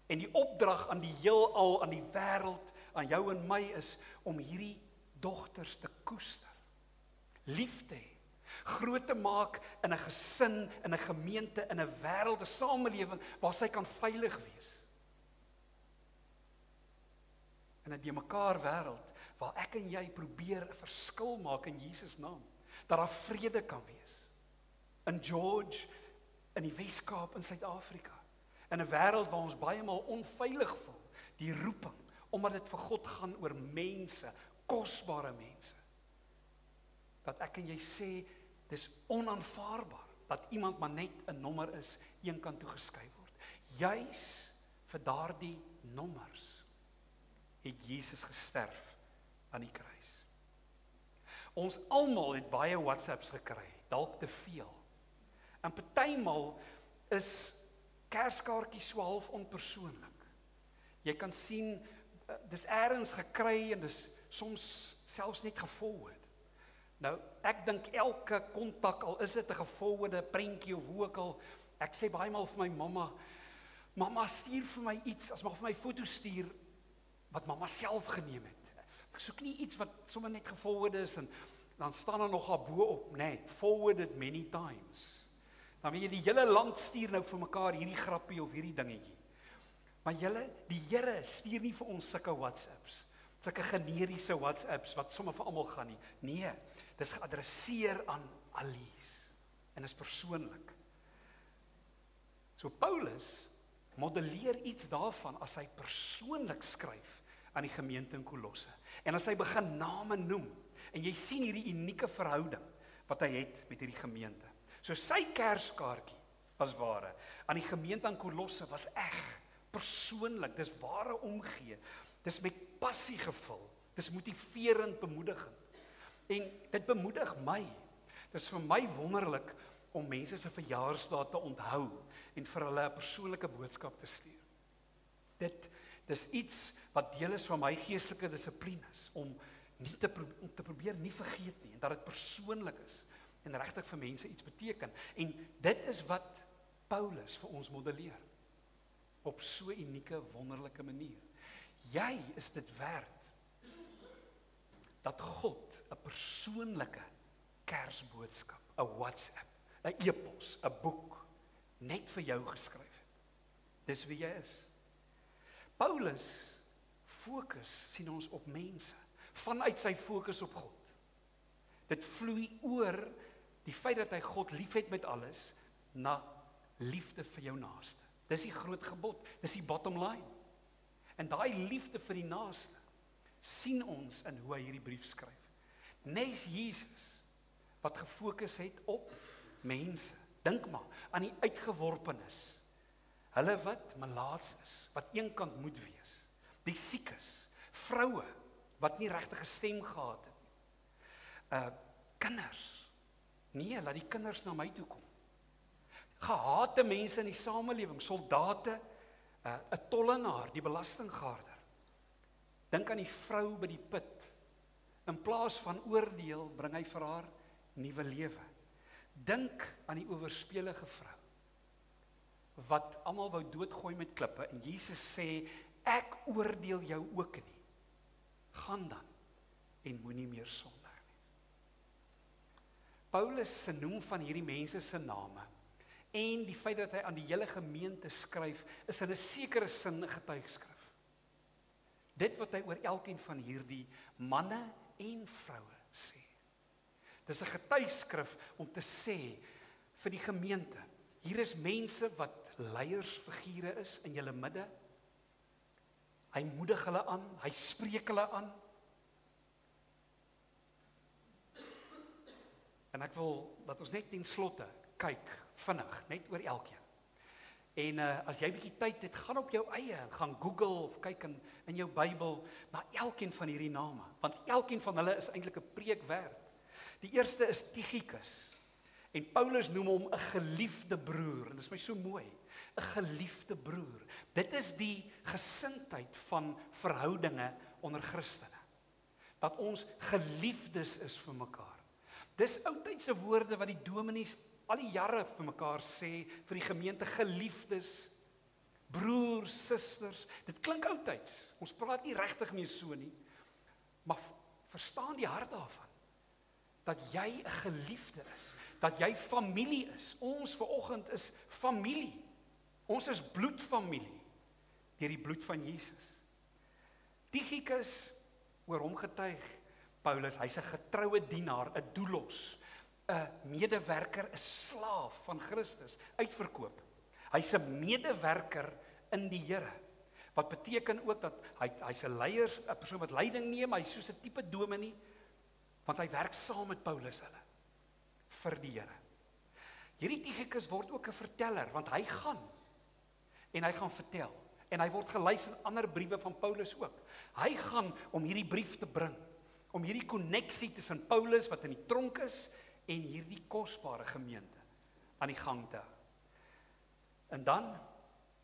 En die opdrag aan die heelal, aan die wêreld, aan jou en my is om hierdie dogters te koester. Lief te hê. Groot te maak in 'n gesin, in 'n gemeente, in 'n wêreld, 'n samelewing waar sy kan veilig wees. In 'n deurmekaar wêreld waar ek en jy probeer 'n verskil maak in Jesus naam. Dat daar vrede kan wees. In George, in die Weskaap, in Suid-Afrika. In 'n wêreld waar ons baie maal onveilig voel. Die roeping, omdat dit vir God gaan oor mense, kosbare mense. Dat ek en jy sê, dis onaanvaarbaar, dat iemand maar net 'n nommer is, een kant toe geskei word. Juis vir daardie nommers het Jesus gesterf aan die kruis. Ons almal het baie WhatsApps gekry, dalk te veel. En partymal is Kerskaartjies so half onpersoonlik. Jy kan sien, dis eers gekry en dis soms selfs net geforward. Nou, ek dink elke kontak, al is dit 'n geforwerde prentjie of hoe ook al, ek sê baie maal vir my mamma stuur vir my iets, as maar vir my foto stuur, wat mamma self geneem het. Ek soek nie iets wat sommer net geforward is, en dan staan daar nog daar bo op, net, forwarded many times. Dan weet jy, die hele land stuur nou vir mekaar hierdie grappie of hierdie dingetjie. Maar die Here stuur nie vir ons sulke WhatsApps, sulke generiese WhatsApps wat sommer vir almal gaan nie. Nee, dis geadresseer aan Alice en is persoonlik. So Paulus modelleer iets daarvan as hy persoonlik skryf aan die gemeente in Kolosse. En as hy begin name noem, en jy sien hierdie unieke verhouding wat hy het met hierdie gemeente. So sy kerskaartjie, as ware, aan die gemeente in Kolosse was eg, persoonlik, dis ware omgee, dis met passie gevul, dis motiverend, bemoedigend. En dit bemoedig my. Dis vir my wonderlik om mense se verjaarsdae te onthou en vir hulle 'n persoonlike boodskap te stuur. Dis iets wat deel is van my geestelike dissiplines, om te probeer nie vergeet nie, en dat dit persoonlik is, en regtig vir mense iets beteken. En dit is wat Paulus vir ons modelleer, op so unieke, wonderlike manier. Jy is dit werd, dat God 'n persoonlike Kersboodskap, 'n WhatsApp, 'n e-pos, 'n boek, net vir jou geskryf het. Dis wie jy is. Paulus fokus, sien ons, op mense, vanuit sy fokus op God. Dit vloei oor die feit dat hy God liefhet met alles, na liefde vir jou naaste. Dis die groot gebod, dis die bottom line. En daai liefde vir die naaste, sien ons in hoe hy hierdie brief skryf. Nes Jesus, wat gefokus het op mense. Dink maar aan die uitgeworpenes, hulle wat melaats is, wat eenkant moet wees, die siekes, vroue, wat nie regtig 'n stem gehad het nie, kinders, nee, laat die kinders na my toe kom, gehate mense in die samelewing, soldate, 'n tollenaar, die belastinggaarder. Dink aan die vrou by die put, in plaas van oordeel, bring hy vir haar nuwe lewe. Dink aan die oorspelige vrou, wat almal wou doodgooi met klippe, en Jesus sê, ek oordeel jou ook nie. Gaan dan, en moenie meer sondig nie. Paulus se noem van hierdie mense se name, en die feit dat hy aan die hele gemeente skryf, is in 'n sekere sin 'n getuigskrif. Dit wat hy oor elkeen van hierdie manne en vroue sê. Dis 'n getuigskrif om te sê vir die gemeente, hier is mense wat leiersfigure is in julle midde. Hy moedig hulle aan, hy spreek hulle aan. En ek wil dat ons net ten slotte kyk vinnig, net oor elkeen. En as jy 'n bietjie tyd het, gaan op jou eie, gaan Google of kyk in jou Bybel na elkeen van hierdie name, want elkeen van hulle is eintlik 'n preek werd. Die eerste is Tychicus. En Paulus noem hom 'n geliefde broer, en dit is my so mooi, 'n geliefde broer. Dit is die gesindheid van verhoudinge onder Christene. Dat ons geliefdes is vir mekaar. Dis oudtydse woorde wat die dominees al die jare vir mekaar sê, vir die gemeente, geliefdes, broers, susters. Dit klink oudtyds. Ons praat nie regtig meer so nie. Maar verstaan die hart daarvan. Dat jy 'n geliefde is, dat jy familie is. Ons vanoggend is familie. Ons is bloedfamilie, deur die bloed van Jesus. Tychicus, oor hom getuig Paulus, hy's 'n getroue dienaar, 'n doulos, 'n medewerker, 'n slaaf van Christus, uitverkoop. Hy's 'n medewerker in die Here. Wat beteken ook dat hy's 'n leier, 'n persoon wat leiding neem, hy's soos 'n tipe dominee, want hy werk saam met Paulus hulle, vir die Here. Hierdie Tychicus word ook 'n verteller, want hy gaan, en hy gaan vertel, en hy word gelys in ander briewe van Paulus ook. Hy gaan om hierdie brief te bring, om hierdie koneksie tussen Paulus, wat in die tronk is, en hierdie kosbare gemeente, aan die gang te hou. En dan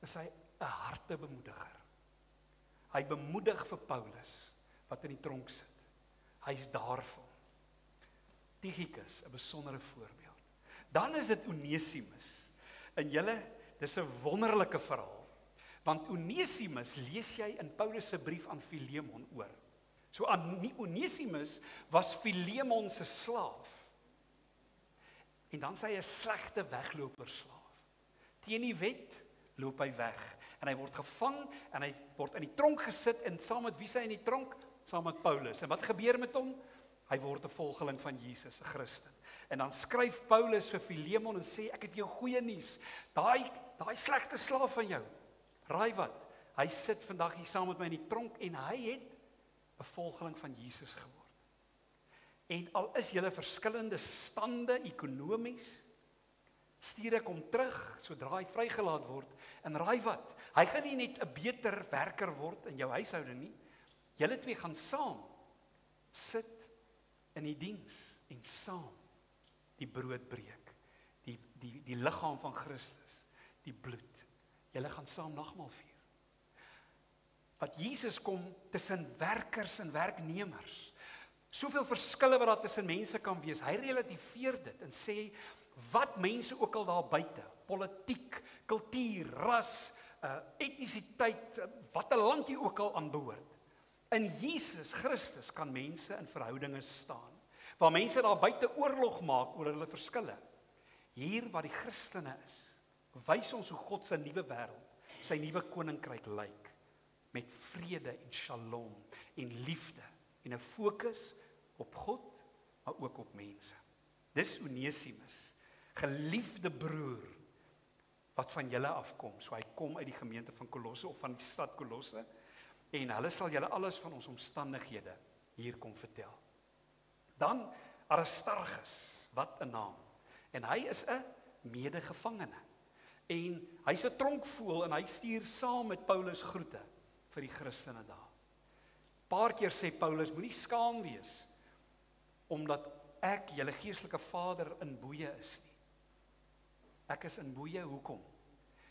is hy 'n hartebemoediger. Hy bemoedig vir Paulus, wat in die tronk sit. Hy's daar vir hom. Tychicus, 'n besondere voorbeeld. Dan is dit Onesimus. En julle, dis 'n wonderlike verhaal. Want Onesimus lees jy in Paulus se brief aan Filemon oor. So Onesimus was Filemon se slaaf. En dan sê hy 'n slegte wegloperslaaf. Teen die wet loop hy weg. En hy word gevang en hy word in die tronk gesit, en saam met wie is hy in die tronk? Saam met Paulus. En wat gebeur met hom? Hy word 'n volgeling van Jesus, 'n Christen. En dan skryf Paulus vir Filemon en sê, ek het jou goeie nuus. Daai slegte slaaf van jou, raai wat? Hy sit vandag hier saam met my in die tronk en hy het 'n volgeling van Jesus geword. En al is julle verskillende stande ekonomies, stuur ek hom terug sodra hy vrygelaat word. En raai wat? Hy gaan nie net 'n beter werker word in jou huishouding nie. Julle twee gaan saam sit in die diens en saam die brood breek. Die liggaam van Christus, die bloed. Julle gaan saam nagmaal vier. Wat Jesus kom tussen werkers en werknemers. Soveel verskille wat daar tussen mense kan wees. Hy relativeer dit en sê wat mense ook al daar buite, politiek, kultuur, ras, etnisiteit, wat 'n land jy ook al aanbehoort. In Jesus Christus kan mense in verhoudinge staan. Waar mense daar buite oorlog maak oor hulle verskille. Hier waar die Christene is, wys ons hoe God se nuwe wêreld, sy nuwe koninkryk lyk. Met vrede en shalom en liefde en 'n fokus op God, maar ook op mense. Dis Onesimus, geliefde broer wat van julle afkom. So hy kom uit die gemeente van Kolosse of van die stad Kolosse en hulle sal julle alles van ons omstandighede hier kom vertel. Dan Aristarchus, wat 'n naam. En hy is 'n medegevangene. En hy's 'n tronkvoël en hy stuur saam met Paulus groete vir die Christene daar. Paar keer sê Paulus, moenie skaam wees omdat ek julle geestelike vader in boeye is nie. Ek is in boeye, hoekom?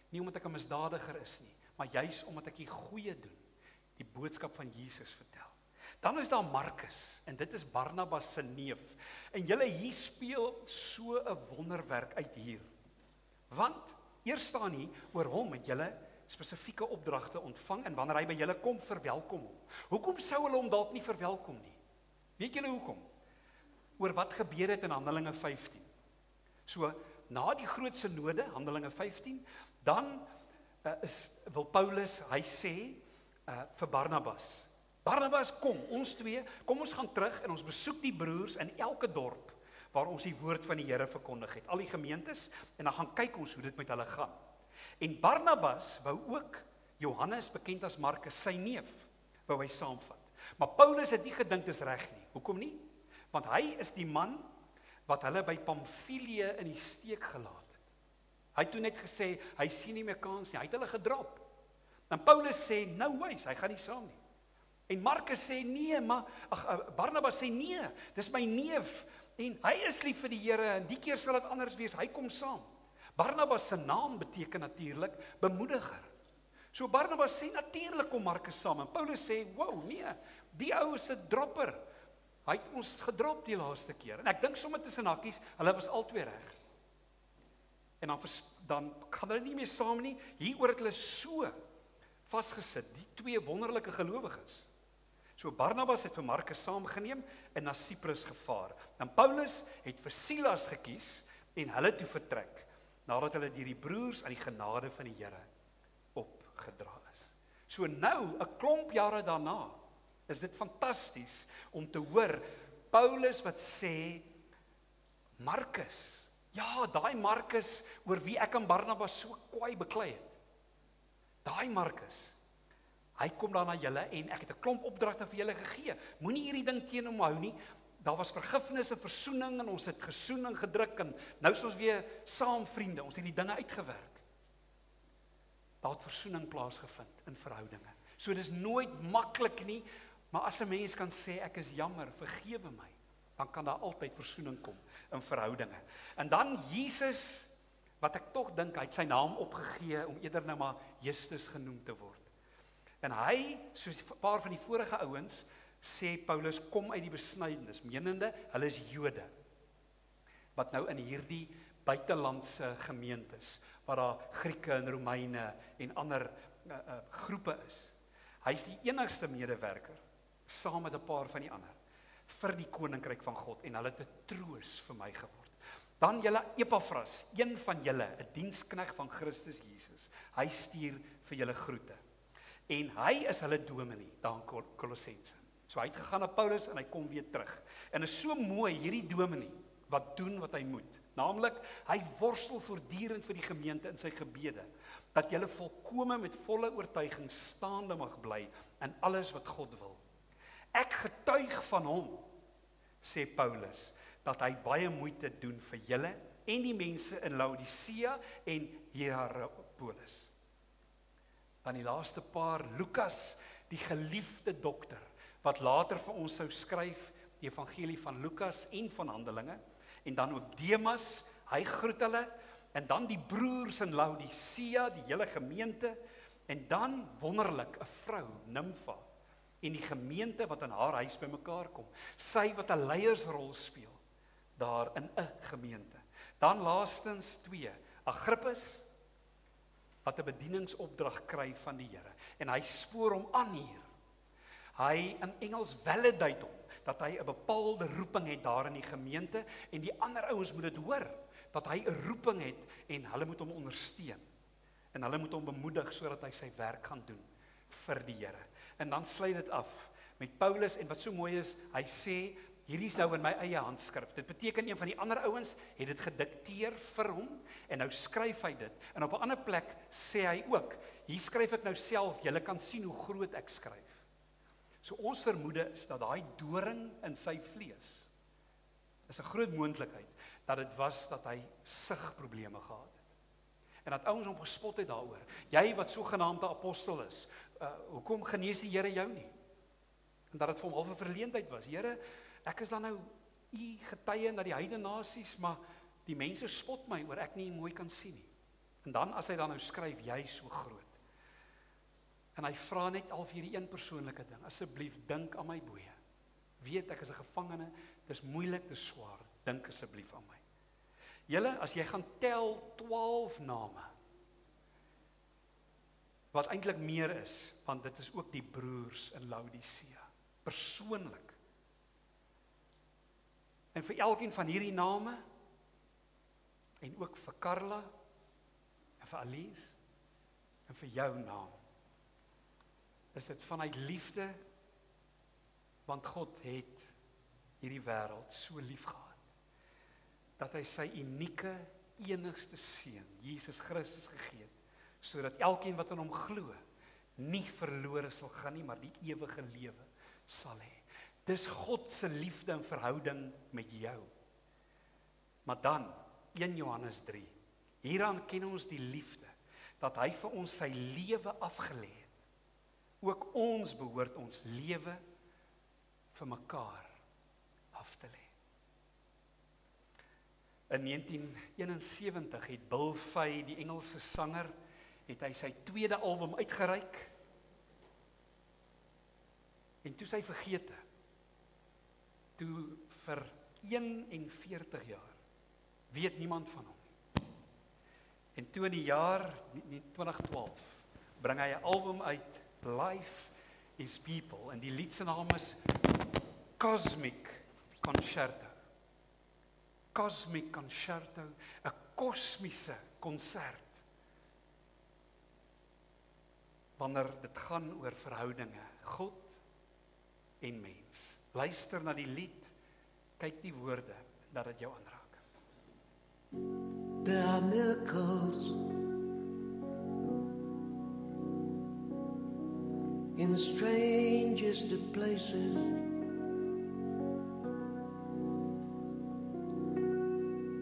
Nie omdat ek 'n misdadiger is nie, maar juis omdat ek die goeie doen, die boodskap van Jesus vertel. Dan is daar Markus, en dit is Barnabas se neef. En julle hier speel so 'n wonderwerk uit hier. Want eers staan hier oor hom het julle spesifieke opdragte ontvang en wanneer hy by julle kom, verwelkom hom. Hoekom sou hulle hom dalk nie verwelkom nie? Weet julle hoekom? Oor wat gebeur het in Handelinge 15. So, na die groot synode, Handelinge 15, dan wil Paulus, hy sê vir Barnabas, kom, ons twee, kom ons gaan terug en ons besoek die broers in elke dorp waar ons die woord van die Here verkondig het, al die gemeentes, en dan gaan kyk ons hoe dit met hulle gaan. En Barnabas wou ook Johannes, bekend as Markus, sy neef, wou hy saamvat. Maar Paulus het nie gedink dis reg nie. Hoekom nie? Want hy is die man wat hulle by Pamfilië in die steek gelaat het. Hy het toe net gesê, hy sien nie meer kans nie, hy het hulle gedrop. En Paulus sê, no ways, hy gaan nie saam nie. En Markus sê nee, maar Barnabas sê nee, dis my neef en hy is lief vir die Here en die keer sal dit anders wees, hy kom saam. Barnabas se naam beteken natuurlik bemoediger. So Barnabas sê natuurlik kom Markus saam en Paulus sê, wow, nee, die ou is 'n dropper. Hy het ons gedrop die laaste keer. En ek dink sommer tussen hakkies, hulle was albei reg. En dan gaan hulle nie meer saam nie. Hieroor het hulle so vasgesit, die twee wonderlike gelowiges. So Barnabas het vir Markus saamgeneem en na Siprus gevaar. En Paulus het vir Silas gekies en hulle toe vertrek, nadat hulle deur die broers aan die genade van die Here opgedra is. So nou, 'n klomp jare daarna, is dit fantasties om te hoor Paulus wat sê, Markus, ja, daai Markus oor wie ek en Barnabas so kwaai beklei het. Daai Markus, hy kom dan na julle en ek het 'n klomp opdragte vir julle gegee. Moenie hierdie ding teen hom hou nie. Daar was vergifnis en versoening en ons het gesoening gedruk en nou is ons weer saam vriende. Ons het die dinge uitgewerk. Daar het versoening plaasgevind in verhoudinge. So dis nooit maklik nie, maar as 'n mens kan sê ek is jammer, vergewe my, dan kan daar altyd versoening kom in verhoudinge. En dan Jesus, wat ek tog dink hy het sy naam opgegee om eerder nou maar Justus genoem te word. En hy, soos 'n paar van die vorige ouens, sê Paulus, kom uit die besnydenis, menende, hulle is Jode, wat nou in hierdie buitelandse gemeentes, waar daar Grieke en Romeine en ander groepe is. Hy is die enigste medewerker, saam met 'n paar van die ander, vir die koninkryk van God, en hulle het 'n troos vir my geword. Dan julle Epafras, een van julle, 'n dienskneg van Christus Jesus, hy stuur vir julle groete. En hy is hulle dominee, daar in Kolossense. So hy het gegaan na Paulus en hy kom weer terug. En is so mooi, hierdie dominee, wat doen wat hy moet. Naamlik, hy worstel voortdurend vir die gemeente in sy gebede, dat julle volkome met volle oortuiging staande mag bly in alles wat God wil. Ek getuig van hom, sê Paulus, dat hy baie moeite doen vir julle en die mense in Laodicea en Hierapolis. Dan die laaste paar, Lukas, die geliefde dokter, wat later vir ons sou skryf, die evangelie van Lukas en van Handelinge, en dan ook Demas, hy groet hulle, en dan die broers in Laodicea, die hele gemeente, en dan wonderlik 'n vrou, Nimfa, en die gemeente wat in haar huis bymekaar kom, sy wat 'n leiersrol speel, daar in 'n gemeente. Dan laastens 2, Agrippus, wat 'n bedieningsopdrag kry van die Here, en hy spoor hom aan hier. Hy in Engels validate hom, dat hy 'n bepaalde roeping het daar in die gemeente, en die ander ouens moet dit hoor, dat hy 'n roeping het, en hulle moet hom ondersteun, en hulle moet hom bemoedig, sodat hy sy werk gaan doen, vir die Here. En dan sluit dit af, met Paulus, en wat so mooi is, hy sê, hierdie is nou in my eie handskrif, dit beteken een van die ander ouens, het dit gedikteer vir hom, en nou skryf hy dit, en op 'n ander plek, sê hy ook, hier skryf ek nou self, julle kan sien hoe groot ek skryf. So ons vermoede is dat daai doring in sy vlees, is 'n groot moontlikheid, dat dit was dat hy sigprobleme gehad het. En dat ouens hom gespot het daaroor. Jy wat sogenaamde apostel is, hoekom genees die Here jou nie? En dat dit vir hom half 'n verleentheid was. Here, ek is dan nou u getuie na die heidene nasies, maar die mense spot my oor ek nie mooi kan sien nie. En dan as hy dan nou skryf, jy so groot. En hy vra net al vir hierdie een persoonlike ding, asseblief dink aan my boeie. Weet ek is 'n gevangene, dis moeilik, dis swaar, dink asseblief aan my. Julle, as jy gaan tel 12 name, wat eintlik meer is, want dit is ook die broers in Laodicea, persoonlik. En vir elkeen van hierdie name, en ook vir Karla, en vir Alice, en vir jou naam, is dit vanuit liefde, want God het hierdie wêreld so lief gehad, dat hy sy unieke, enigste seun, Jesus Christus gegee het, sodat elkeen wat in hom glo, nie verlore sal gaan nie, maar die ewige lewe sal hê. Dis God se liefde en verhouding met jou. Maar dan, 1 Johannes 3, hieraan ken ons die liefde, dat hy vir ons sy lewe afgelê het. Ook ons behoort ons lewe vir mekaar af te lê. In 1971 het Bill Fay, die Engelse sanger, het hy sy tweede album uitgereik, en toe sy vergete, toe vir 41 jaar, weet niemand van hom. En toe in die jaar 2012, bring hy 'n album uit, Life is People, en die lied se naam is Cosmic Concerto. Cosmic Concerto, 'n kosmiese konsert. Wanneer dit gaan oor verhoudinge, God en mens. Luister na die lied, kyk die woorde, dat dit jou aanraak. There are miracles in the strangest of places.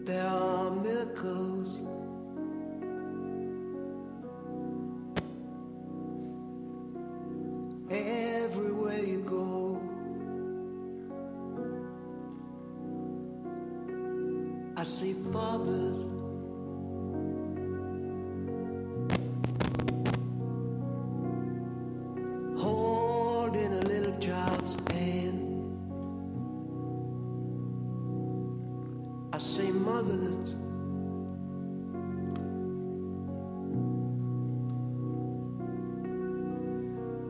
There are miracles everywhere you go. I see fathers holding a little child's hand. I see mothers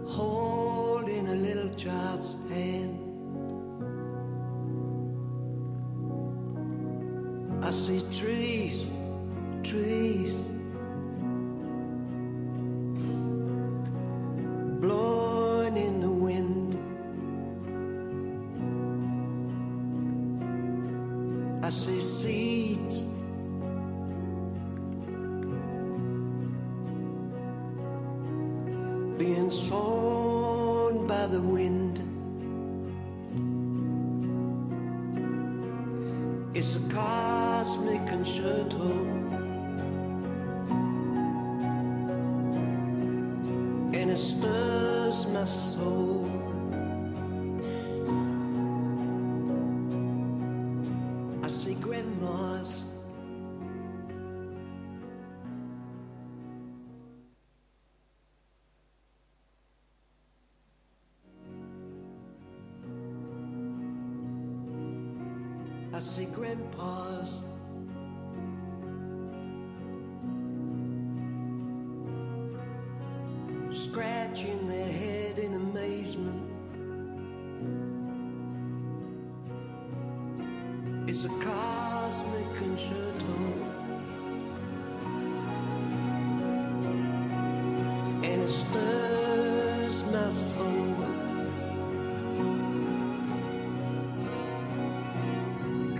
holding a little child's hand. I see trees, blowing in the wind. I I see seeds being sown by the wind. It's a cosmic concerto, and it stirs my soul. I see grandmas I see grandpas scratching their head in amazement. It's a cosmic concerto, and it stirs my soul.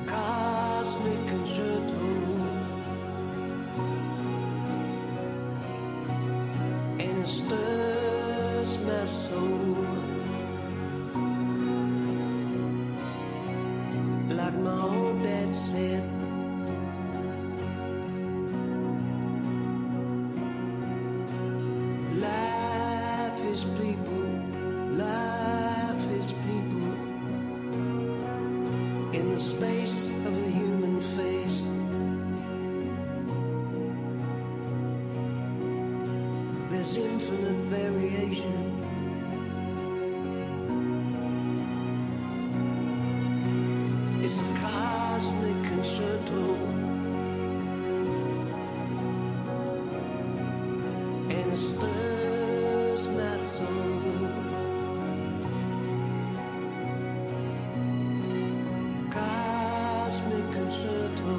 Cosmic concerto, and it stirs my soul. Like my old dad said, life is people, life is people, in the space of a human face. There's infinite variation. It's a cosmic concerto, and it stirs my soul. Cosmic concerto,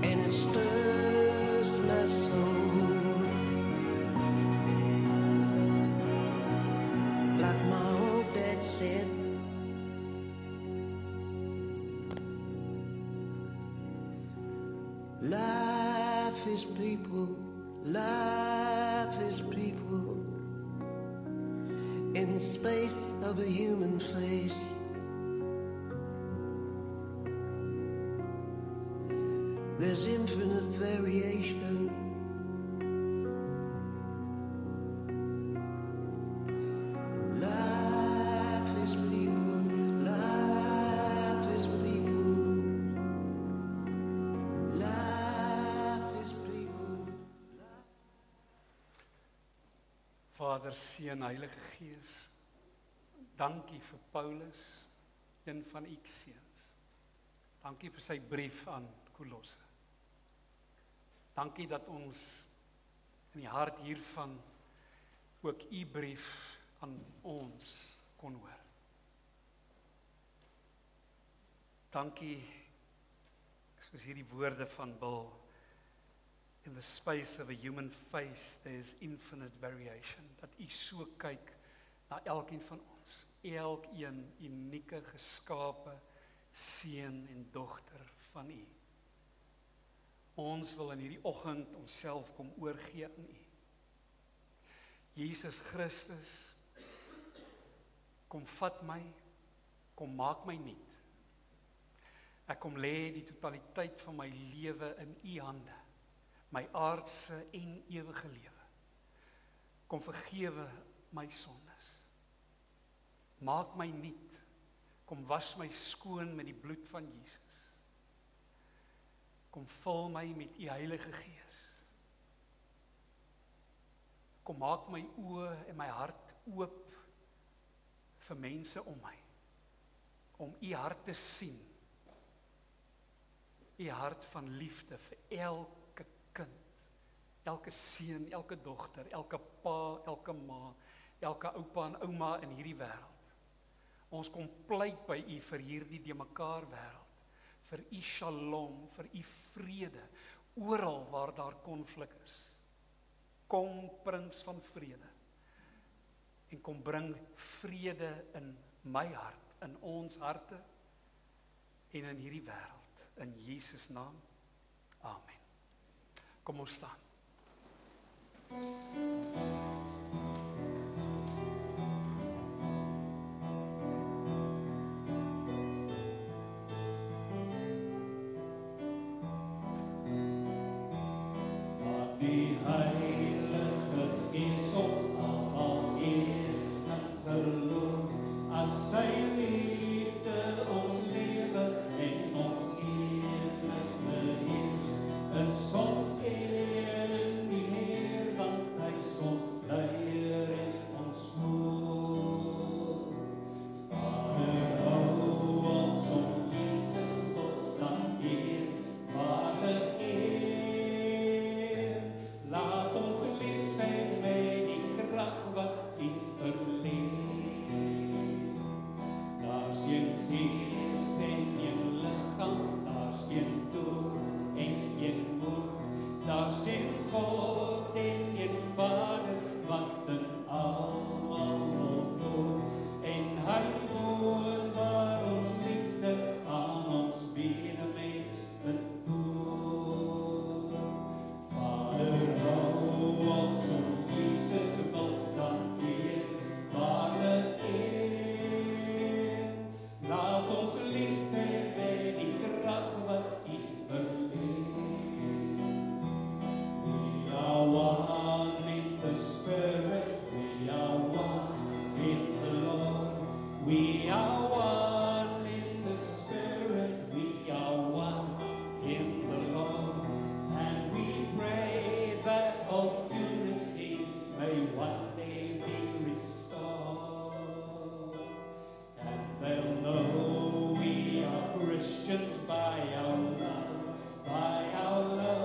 and it stirs my soul. Like my old dad said, life is people, life is people, in the space of a human face. There's infinite variation. Life is people, life is people, life is people. Vader, Seun, Heilige Gees, dankie vir Paulus, een van u seuns. Dankie vir sy brief aan Kolosse. Dankie dat ons in die hart hiervan ook u brief aan ons kon hoor. Dankie, soos hierdie woorde van Bill, in the space of a human face, there's infinite variation, dat u so kyk na elkeen van ons, elkeen unieke geskape seun en dogter van u. Ons wil in hierdie oggend onsself kom oorgee aan u. Jesus Christus, kom vat my, kom maak my nuut. Ek kom lê die totaliteit van my lewe in u hande, my aardse en ewige lewe. Kom vergewe my sondes. Maak my nuut. Kom was my skoon met die bloed van Jesus. Kom vul my met u Heilige Gees. Kom maak my oë en my hart oop vir mense om my, om u hart te sien, u hart van liefde vir elke kind, elke seun, elke dogter, elke pa, elke ma, elke oupa en ouma in hierdie wêreld. Ons kom pleit by u vir hierdie de mekaar wêreld, vir u shalom, vir u vrede, oral waar daar konflik is. Kom, Prins van Vrede, en kom bring vrede in my hart, in ons harte en in hierdie wêreld. In Jesus naam. Amen. Kom ons staan. Die Heilige Gees ons almal eer en geloof, as sy liefde ons lewe en ons eerlik beheers, is ons eer in die Heer, want hy is ons leier en ons hoof. Vader, hou ons om Jesus tot dan eer, Vader eer. Laat ons lief hê met die krag wat U verleen. Daar's een gees en een liggaam, daar's een dood en een moord, daar's een God en een Vader wat in almal woon, en hy woon waar ons liefde aan ons medemens vertoon. Vader, hou ons om Jesus wil dan eer, Vader eer. Laat ons lief hê met die krag wat U verleen. We are one in the Spirit, we are one in the Lord. We are one in the Spirit, we are one in the Lord. And we pray that all unity may one day be restored. And they'll know we are Christians by our love, by our love.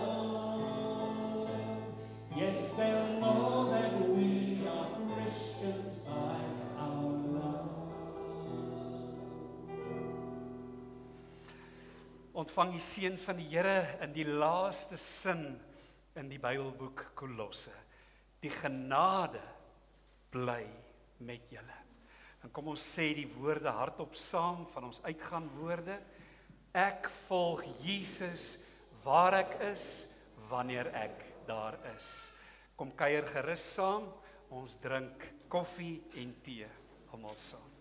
Yes, they'll know that we are Christians by our love. Ontvang die seën van die Here in die laaste sin in die Bybelboek Kolosse. Die genade bly met julle. En kom ons sê die woorde hardop saam van ons uitgaan woorde. Ek volg Jesus waar ek is, wanneer ek daar is. Kom kuier gerus saam, ons drink koffie en tee almal saam.